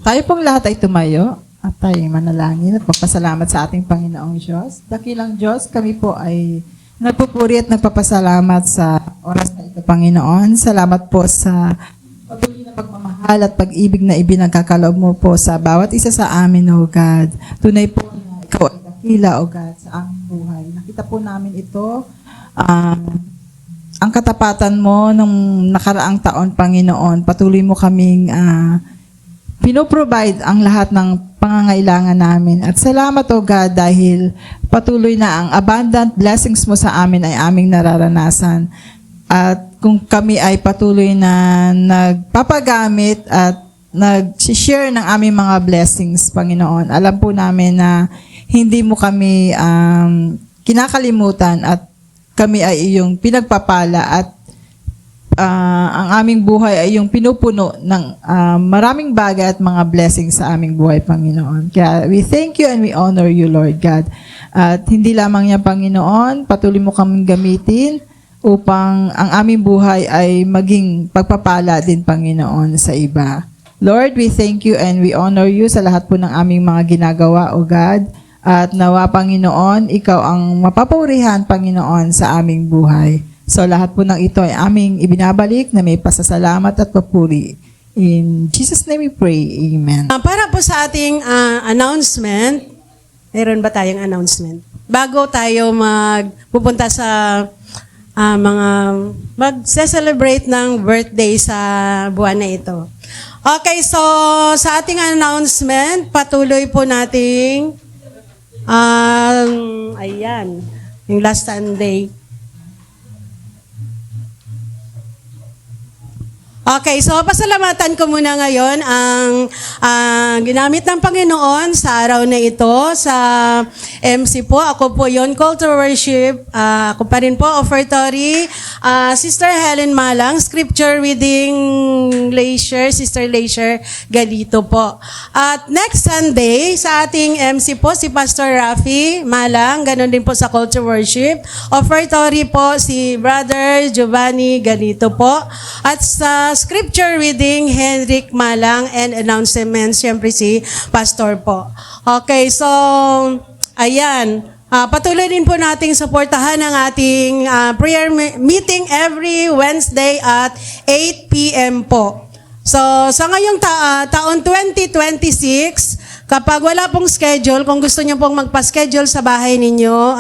Tayo pong lahat ay tumayo at tayo manalangin at magpasalamat sa ating Panginoong Diyos. Dakilang Diyos, kami po ay nagpupuri at nagpapasalamat sa oras na ito, Panginoon. Salamat po sa patuloy na pagmamahal at pag-ibig na ibinagkakaloob mo po sa bawat isa sa amin, O God. Tunay po na ikaw ay dakila, O God, sa aming buhay. Nakita po namin ito, ang katapatan mo nung nakaraang taon, Panginoon. Patuloy mo kaming pinoprovide ang lahat ng pangangailangan namin. At salamat, O God, dahil patuloy na ang abundant blessings mo sa amin ay aming nararanasan. At kung kami ay patuloy na nagpapagamit at nag-share ng aming mga blessings, Panginoon, alam po namin na hindi mo kami kinakalimutan at kami ay iyong pinagpapala at ang aming buhay ay yung pinupuno ng maraming bagay at mga blessings sa aming buhay, Panginoon. Kaya we thank you and we honor you, Lord God. At hindi lamang niya, Panginoon, patuloy mo kaming gamitin upang ang aming buhay ay maging pagpapala din, Panginoon, sa iba. Lord, we thank you and we honor you sa lahat po ng aming mga ginagawa, O God. At nawa, Panginoon, ikaw ang mapapurihan, Panginoon, sa aming buhay. So lahat po ng ito ay aming ibinabalik na may pasasalamat at papuri. In Jesus' name we pray. Amen. Para po sa ating announcement, mayroon ba tayong announcement? Bago tayo pupunta sa mga mag-celebrate ng birthday sa buwan na ito. Okay, so sa ating announcement, patuloy po nating ayan, yung last Sunday. Okay, so pasalamatan ko muna ngayon ang ginamit ng Panginoon sa araw na ito sa MC po. Ako po yon, Call to Worship. Ako pa rin po, offertory. Sister Helen Malang, Scripture Reading Leisure, Sister Leisure Galito po. At next Sunday, sa ating MC po, si Pastor Rafi Malang, ganun din po sa Call to Worship. Offertory po, si Brother Giovanni Galito po. At sa Scripture Reading, Henrik Malang, and announcements, siyempre si Pastor po. Okay, so, ayan. Patuloy din po nating suportahan ang ating prayer meeting every Wednesday at 8 p.m. po. So, sa ngayong taon 2026, kapag wala pong schedule, kung gusto niyo pong magpa-schedule sa bahay ninyo,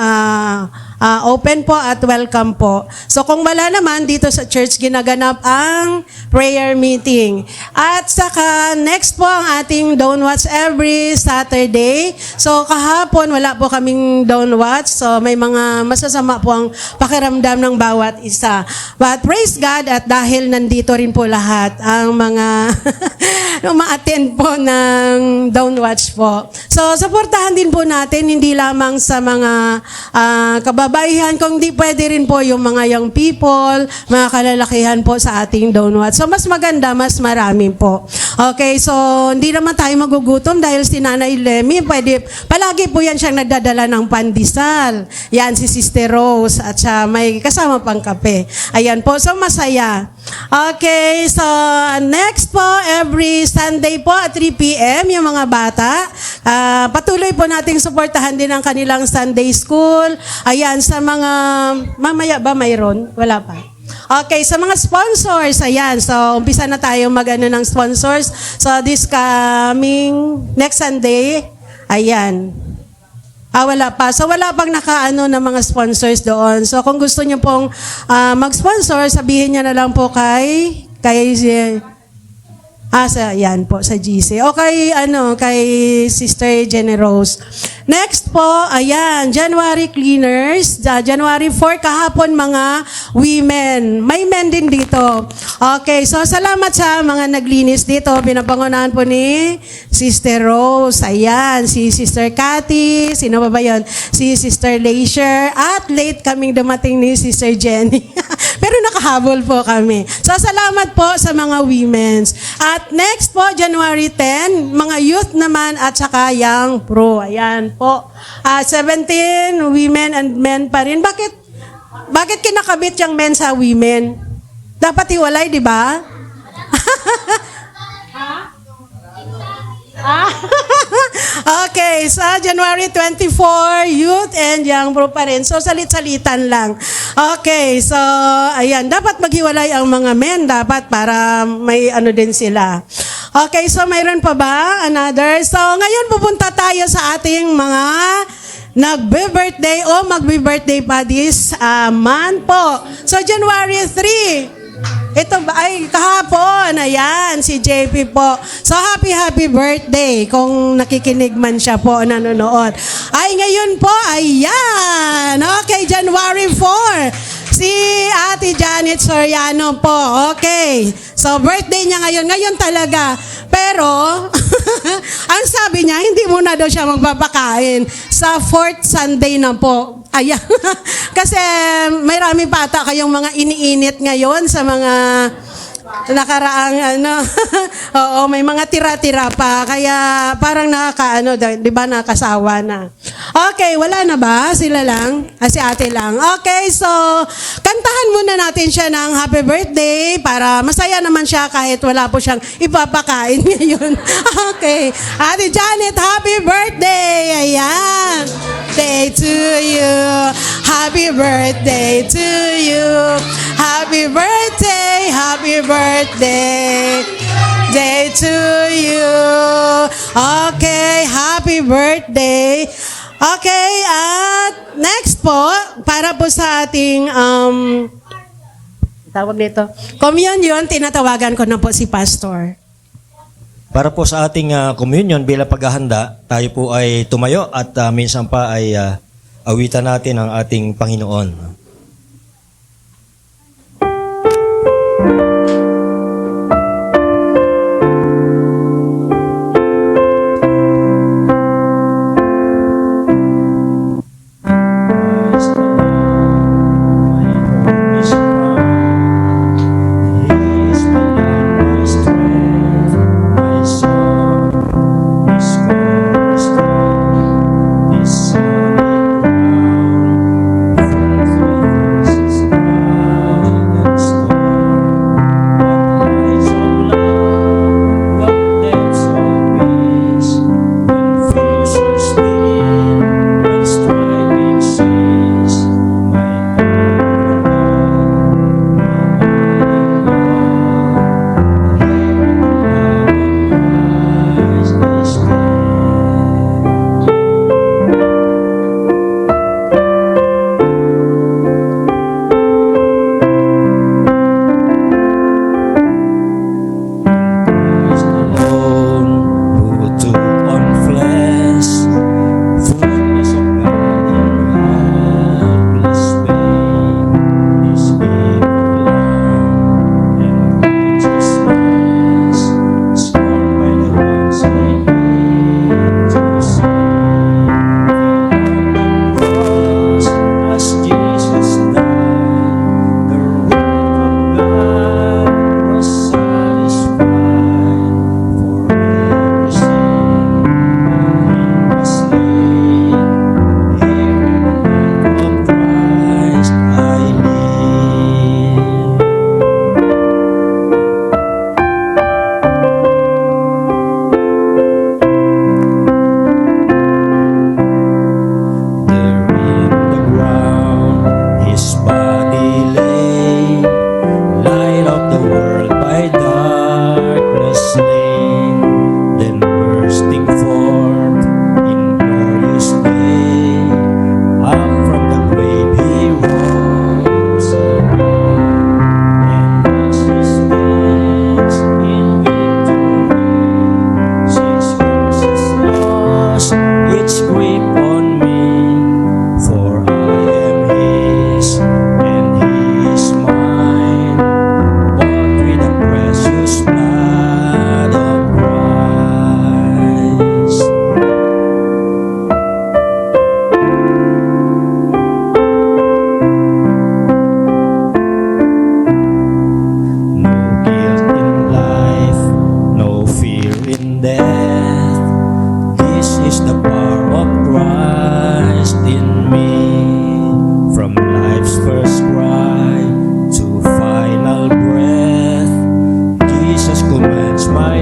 open po at welcome po. So kung wala naman, dito sa church ginaganap ang prayer meeting. At saka next po ang ating Dawn Watch every Saturday. So kahapon wala po kaming Dawn Watch. So may mga masasama po ang pakiramdam ng bawat isa. But praise God at dahil nandito rin po lahat ang mga ma-attend po ng Dawn Watch po. So suportahan din po natin hindi lamang sa mga kababaihan, kung di pwede rin po yung mga young people, mga kalalakihan po sa ating Dawn Watch. So mas maganda, mas marami po. Okay, so hindi naman tayo magugutom dahil si Nanay Lemmy, pwede, palagi po yan siyang nagdadala ng pandesal. Yan si Sister Rose at siya may kasama pang kape. Ayan po, so masaya. Okay, so next po, every Sunday po at 3 p.m. yung mga bata, patuloy po nating suportahan din ang kanilang Sunday school. Ayan, sa mga, mamaya ba mayroon? Wala pa. Okay, sa mga sponsors, ayan, so umpisa na tayo mag-ano ng sponsors. So this coming next Sunday, ayan. Wala pa. So wala pang nakaano ng mga sponsors doon. So kung gusto niyo pong mag-sponsor, sabihin niyo na lang po kay yan po, sa GC. O kay Sister Generose. Next po, ayan, January cleaners. January 4, kahapon mga women. May men din dito. Okay, so salamat sa mga naglinis dito. Pinapangunahan po ni Sister Rose. Ayan, si Sister Cathy. Sino ba yun? Si Sister Leisure. At late kaming dumating ni Sister Jenny. Pero nakahabol po kami. So salamat po sa mga women's. At next po, January 10, mga youth naman at saka young pro. Ayan po. 17 women and men pa rin. Bakit kinakabit yung men sa women? Dapat hiwalay, di ba? Okay, sa January 24, youth and young pro pa rin. So, salit-salitan lang. Okay, so, ayan, dapat maghiwalay ang mga men, dapat para may ano din sila. Okay, so mayroon pa ba? Another? So, ngayon pupunta tayo sa ating mga nagbe-birthday o magbe-birthday pa this month po. So, January 3. Ito ba ay kahapon, ayan, si JP po. So happy birthday kung nakikinig man siya po, nanonood. Ay ngayon po, ayan. Okay, January 4. Si Ate Janet Soriano po. Okay. So birthday niya ngayon talaga. Pero ang sabi niya, hindi muna daw siya magpapakain sa 4th Sunday na po. Ayan. Kasi may rami pa ata kayong mga iniinit ngayon sa mga nakaraang oo, may mga tira-tira pa. Kaya parang di ba nakasawa na. Okay, wala na ba? Sila lang? Si ate lang. Okay, so kantahan muna natin siya ng happy birthday para masaya naman siya kahit wala po siyang ipapakain ngayon. Okay. Ate Janet, happy birthday! Ayan. Day to you. Happy birthday to you. Happy birthday. Happy birthday. Day to you. Okay, happy birthday. Okay, at next po, para po sa ating tawag nito, communion, tinatawagan ko na po si Pastor. Para po sa ating communion bilang paghahanda, tayo po ay tumayo at minsan pa ay awitan natin ang ating Panginoon.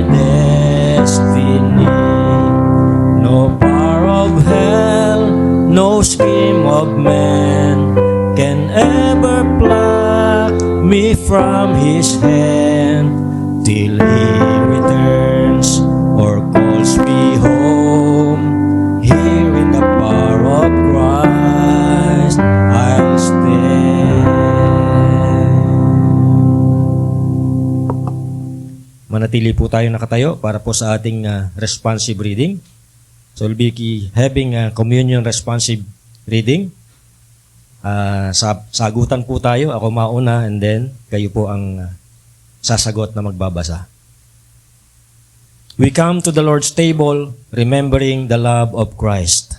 my destiny. No power of hell, no scheme of man can ever pluck me from His hand till He returns or calls me home. Here in the power of Christ, I'll stand. Manatili po tayo nakatayo para po sa ating responsive reading. So we'll be having a communion responsive reading. Sagutan po tayo. Ako mauna and then kayo po ang sasagot na magbabasa. We come to the Lord's table remembering the love of Christ.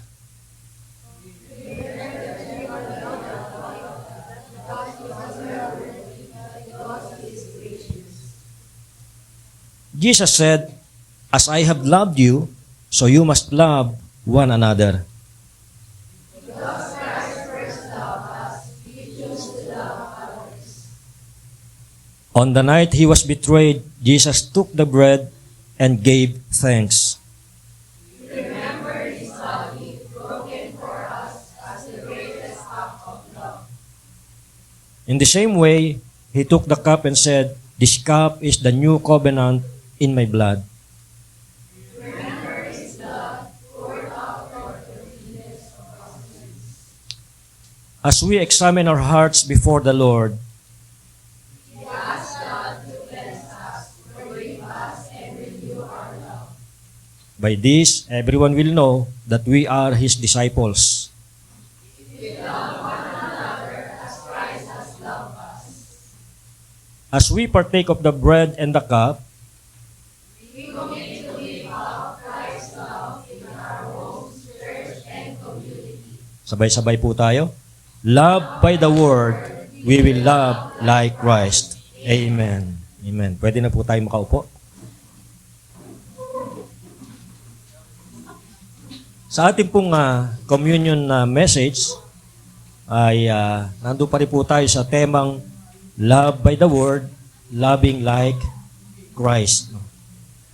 Jesus said, "As I have loved you, so you must love one another." On the night He was betrayed, Jesus took the bread and gave thanks. In the same way, He took the cup and said, "This cup is the new covenant in my blood." As we examine our hearts before the Lord, by this, everyone will know that we are His disciples. As we partake of the bread and the cup, sabay-sabay po tayo. Love by the word, we will love like Christ. Amen. Amen. Pwede na po tayo makaupo. Sa ating pong communion message ay nandun pa rin po tayo sa temang love by the word, loving like Christ.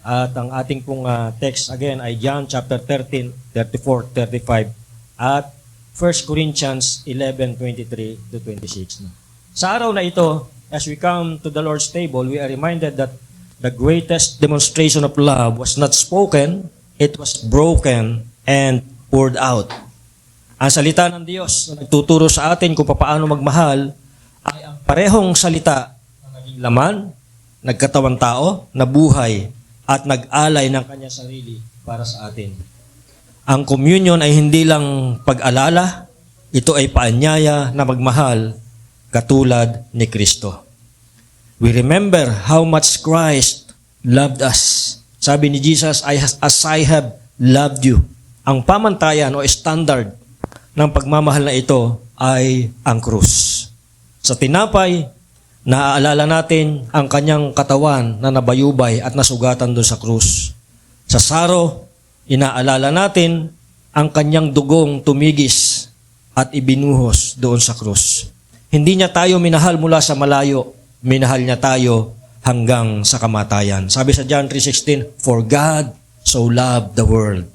At ang ating pong text again ay John chapter 13, 34, 35 at 1 Corinthians 11:23 to 26. Sa araw na ito, as we come to the Lord's table, we are reminded that the greatest demonstration of love was not spoken, it was broken and poured out. Ang salita ng Diyos na nagtuturo sa atin kung paano magmahal ay ang parehong salita na naging laman, nagkatawang tao, nabuhay, at nag-alay ng kanyang sarili para sa atin. Ang communion ay hindi lang pag-alala, ito ay paanyaya na magmahal katulad ni Kristo. We remember how much Christ loved us. Sabi ni Jesus, as I have loved you. Ang pamantayan o standard ng pagmamahal na ito ay ang krus. Sa tinapay, naaalala natin ang kanyang katawan na nabayubay at nasugatan doon sa krus. Sa saro, inaalala natin ang kanyang dugong tumigis at ibinuhos doon sa krus. Hindi niya tayo minahal mula sa malayo, minahal niya tayo hanggang sa kamatayan. Sabi sa John 3:16, "For God so loved the world."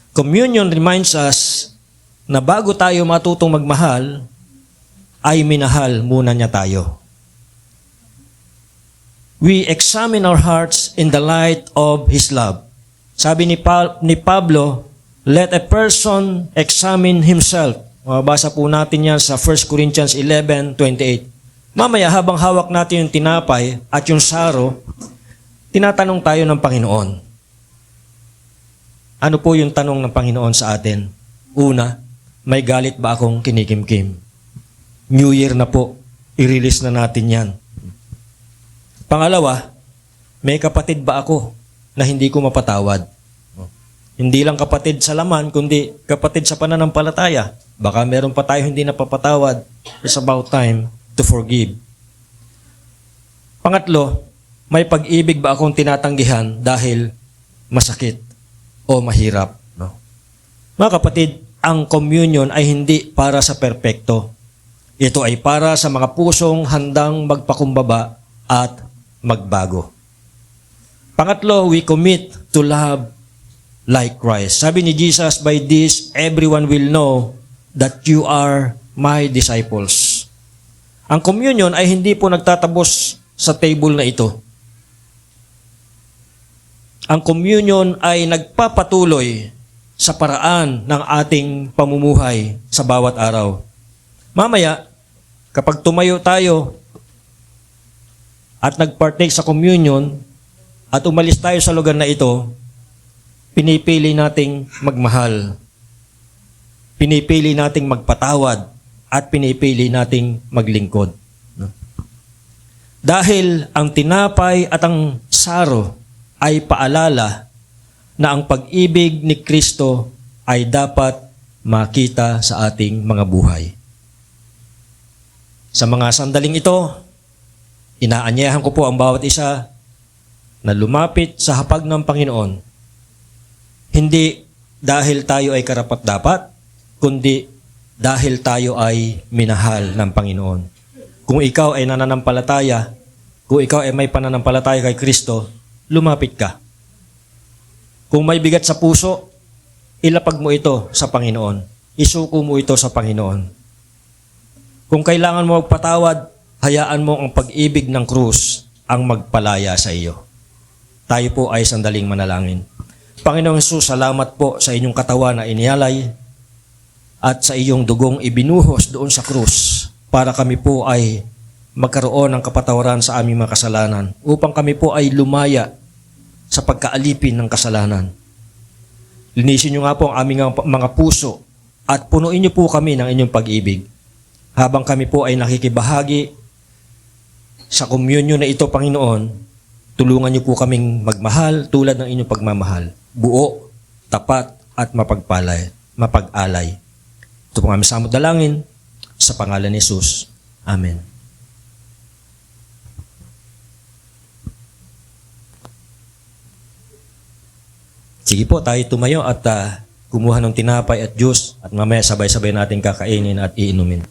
Communion reminds us na bago tayo matutong magmahal, ay minahal muna niya tayo. We examine our hearts in the light of His love. Sabi ni Pablo, let a person examine himself. Mabasa po natin yan sa 1 Corinthians 11:28. Mamaya habang hawak natin yung tinapay at yung saro, tinatanong tayo ng Panginoon. Ano po yung tanong ng Panginoon sa atin? Una, may galit ba akong kinikimkim? New Year na po, i-release na natin yan. Pangalawa, may kapatid ba ako na hindi ko mapatawad? Hindi lang kapatid sa laman, kundi kapatid sa pananampalataya. Baka meron pa tayo hindi napapatawad. It's about time to forgive. Pangatlo, may pag-ibig ba akong tinatanggihan dahil masakit o mahirap? No? Mga kapatid, ang communion ay hindi para sa perpekto. Ito ay para sa mga pusong handang magpakumbaba at magbago. Pangatlo, we commit to love like Christ. Sabi ni Jesus, by this, everyone will know that you are my disciples. Ang communion ay hindi po nagtatapos sa table na ito. Ang communion ay nagpapatuloy sa paraan ng ating pamumuhay sa bawat araw. Mamaya, kapag tumayo tayo at nagpartake sa communion at umalis tayo sa lugar na ito, pinipili nating magmahal. Pinipili nating magpatawad at pinipili nating maglingkod. Dahil ang tinapay at ang saro ay paalala na ang pag-ibig ni Kristo ay dapat makita sa ating mga buhay. Sa mga sandaling ito, inaanyayahan ko po ang bawat isa na lumapit sa hapag ng Panginoon. Hindi dahil tayo ay karapat-dapat, kundi dahil tayo ay minahal ng Panginoon. Kung ikaw ay nananampalataya, kung ikaw ay may pananampalataya kay Kristo, lumapit ka. Kung may bigat sa puso, ilapag mo ito sa Panginoon. Isuko mo ito sa Panginoon. Kung kailangan mo magpatawad, hayaan mo ang pag-ibig ng krus ang magpalaya sa iyo. Tayo po ay sandaling manalangin. Panginoong Jesus, salamat po sa inyong katawan na inialay at sa iyong dugong ibinuhos doon sa krus para kami po ay magkaroon ng kapatawaran sa aming mga kasalanan upang kami po ay lumaya sa pagkaalipin ng kasalanan. Linisin niyo nga po ang aming mga puso at punuin niyo po kami ng inyong pag-ibig. Habang kami po ay nakikibahagi sa communion na ito, Panginoon, tulungan niyo po kaming magmahal tulad ng inyong pagmamahal. Buo, tapat at mapag-alay. Ito po ang aming samot dalangin sa pangalan ni Jesus. Amen. Sige po, tayo tumayo at kumuha ng tinapay at juice at mamaya sabay-sabay natin kakainin at iinumin.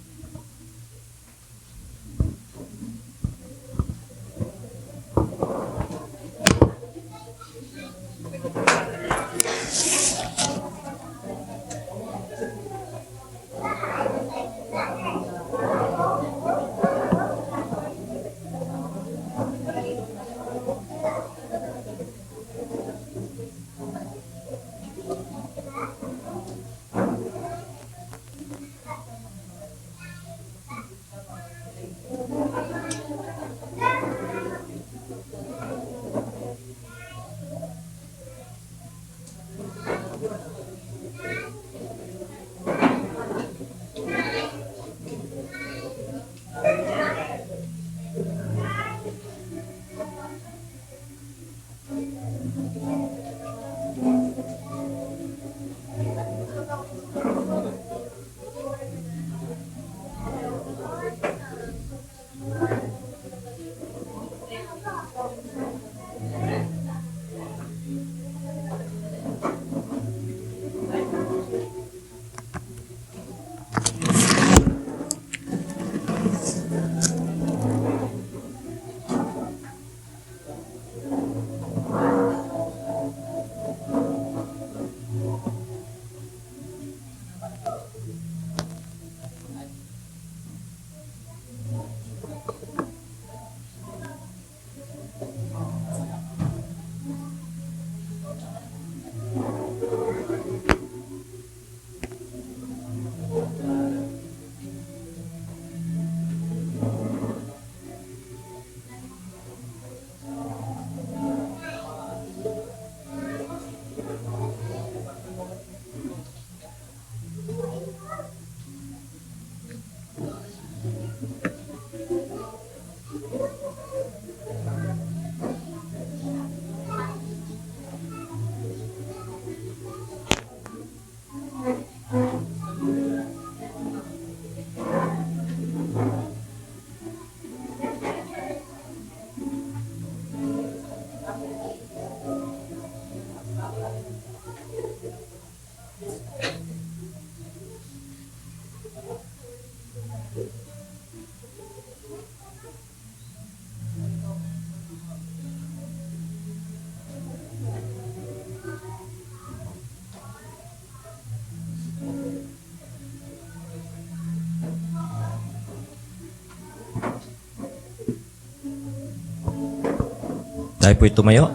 Tayo po'y tumayo.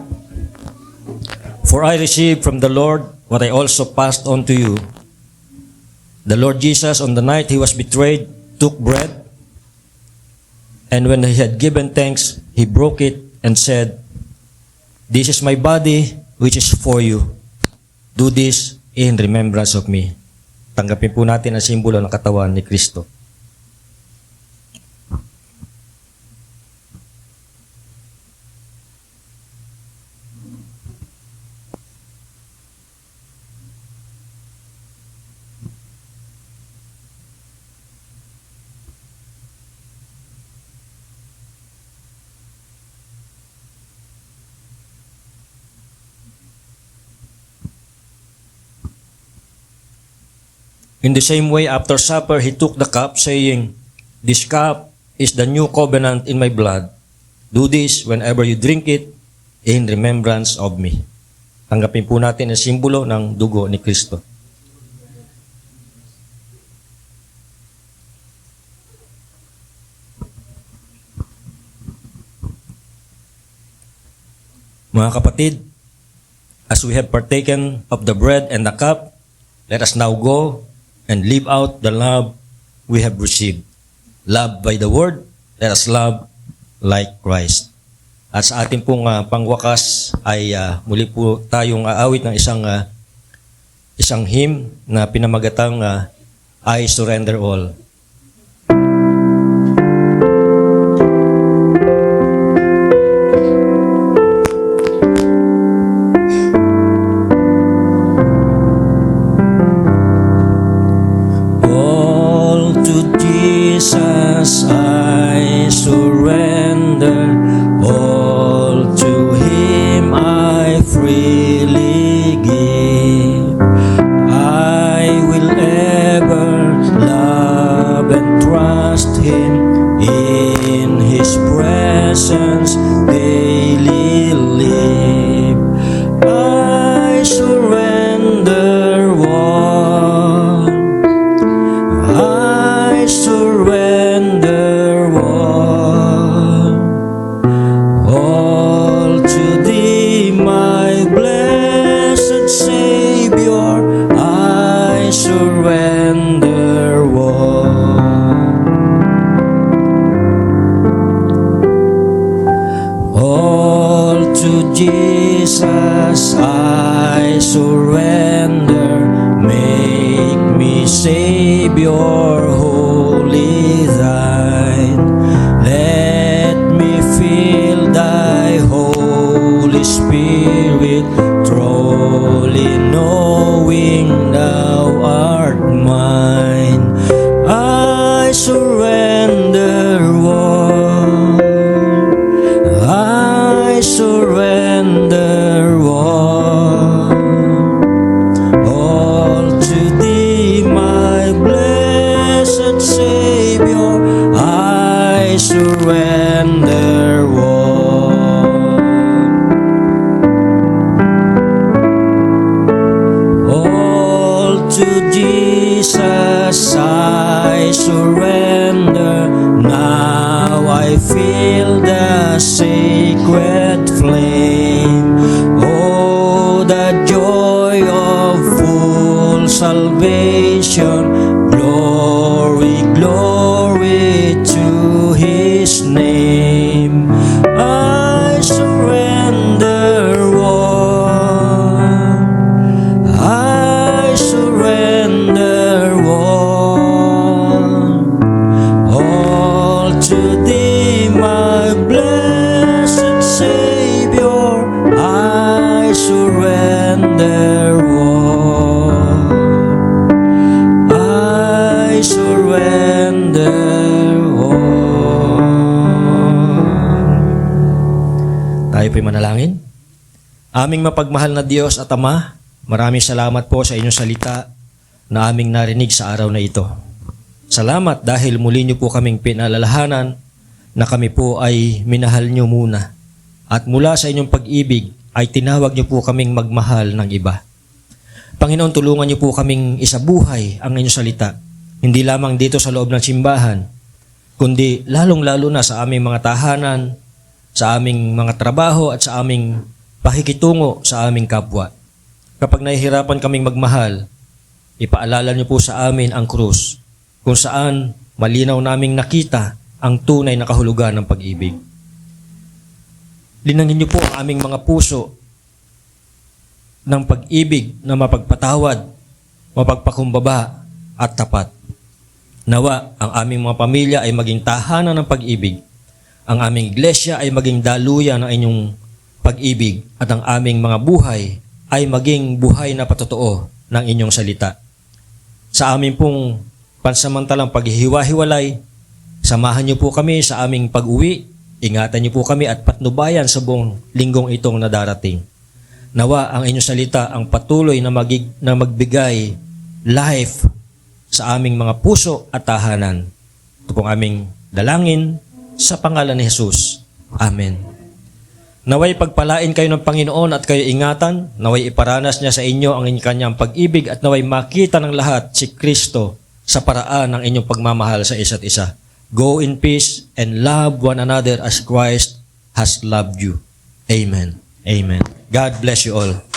For I received from the Lord what I also passed on to you. The Lord Jesus, on the night he was betrayed, took bread, and when he had given thanks, he broke it and said, "This is my body, which is for you. Do this in remembrance of me." Tanggapin po natin ang simbolo ng katawan ni Kristo. In the same way, after supper, he took the cup, saying, "This cup is the new covenant in my blood. Do this whenever you drink it in remembrance of me." Tanggapin po natin ang simbolo ng dugo ni Kristo. Mga kapatid, as we have partaken of the bread and the cup, let us now go and live out the love we have received. Love by the word, let us love like Christ. At sa ating pong pangwakas ay muli po tayong aawit ng isang hymn na pinamagatang I Surrender All. Jesus, I surrender all to Him. I freely give. I will ever love and trust Him. In His presence daily live. I surrender all. I surrender all to Thee, my blessed Savior. I surrender all to Jesus. I surrender. Make me Savior, wholly Thine. Let me feel Thy Holy Spirit, truly knowing Thou art mine. I surrender all. I surrender all to Thee, my blessed Savior. I surrender all to Jesus. I surrender. Now I feel the sacred flame. Oh, the joy of full salvation. Glory, glory to His name. I surrender all. I surrender all to Thee, my blessed Savior. I surrender all. I surrender all. Tayo po'y manalangin. Aming mapagmahal na Diyos at Ama, maraming salamat po sa inyong salita na aming narinig sa araw na ito. Salamat dahil muli niyo po kaming pinalalahanan na kami po ay minahal niyo muna. At mula sa inyong pag-ibig ay tinawag niyo po kaming magmahal ng iba. Panginoon, tulungan niyo po kaming isabuhay ang inyong salita. Hindi lamang dito sa loob ng simbahan, kundi lalong-lalo na sa aming mga tahanan, sa aming mga trabaho at sa aming pakikitungo sa aming kapwa. Kapag nahihirapan kaming magmahal, ipaalala niyo po sa amin ang krus, kung saan malinaw naming nakita ang tunay na kahulugan ng pag-ibig. Linangin niyo po ang aming mga puso ng pag-ibig na mapagpatawad, mapagpakumbaba at tapat. Nawa ang aming mga pamilya ay maging tahanan ng pag-ibig, ang aming iglesia ay maging daluyan ng inyong pag-ibig, at ang aming mga buhay ay maging buhay na patotoo ng inyong salita. Sa aming pong pansamantalang paghihiwa-hiwalay, samahan niyo po kami sa aming pag-uwi, ingatan niyo po kami at patnubayan sa buong linggong itong nadarating. Nawa ang inyong salita ang patuloy na magbigay life sa aming mga puso at tahanan. Ito pong aming dalangin sa pangalan ni Jesus. Amen. Naway pagpalain kayo ng Panginoon at kayo ingatan. Naway iparanas niya sa inyo ang kanyang pag-ibig at naway makita ng lahat si Kristo sa paraan ng inyong pagmamahal sa isa't isa. Go in peace and love one another as Christ has loved you. Amen. Amen. God bless you all.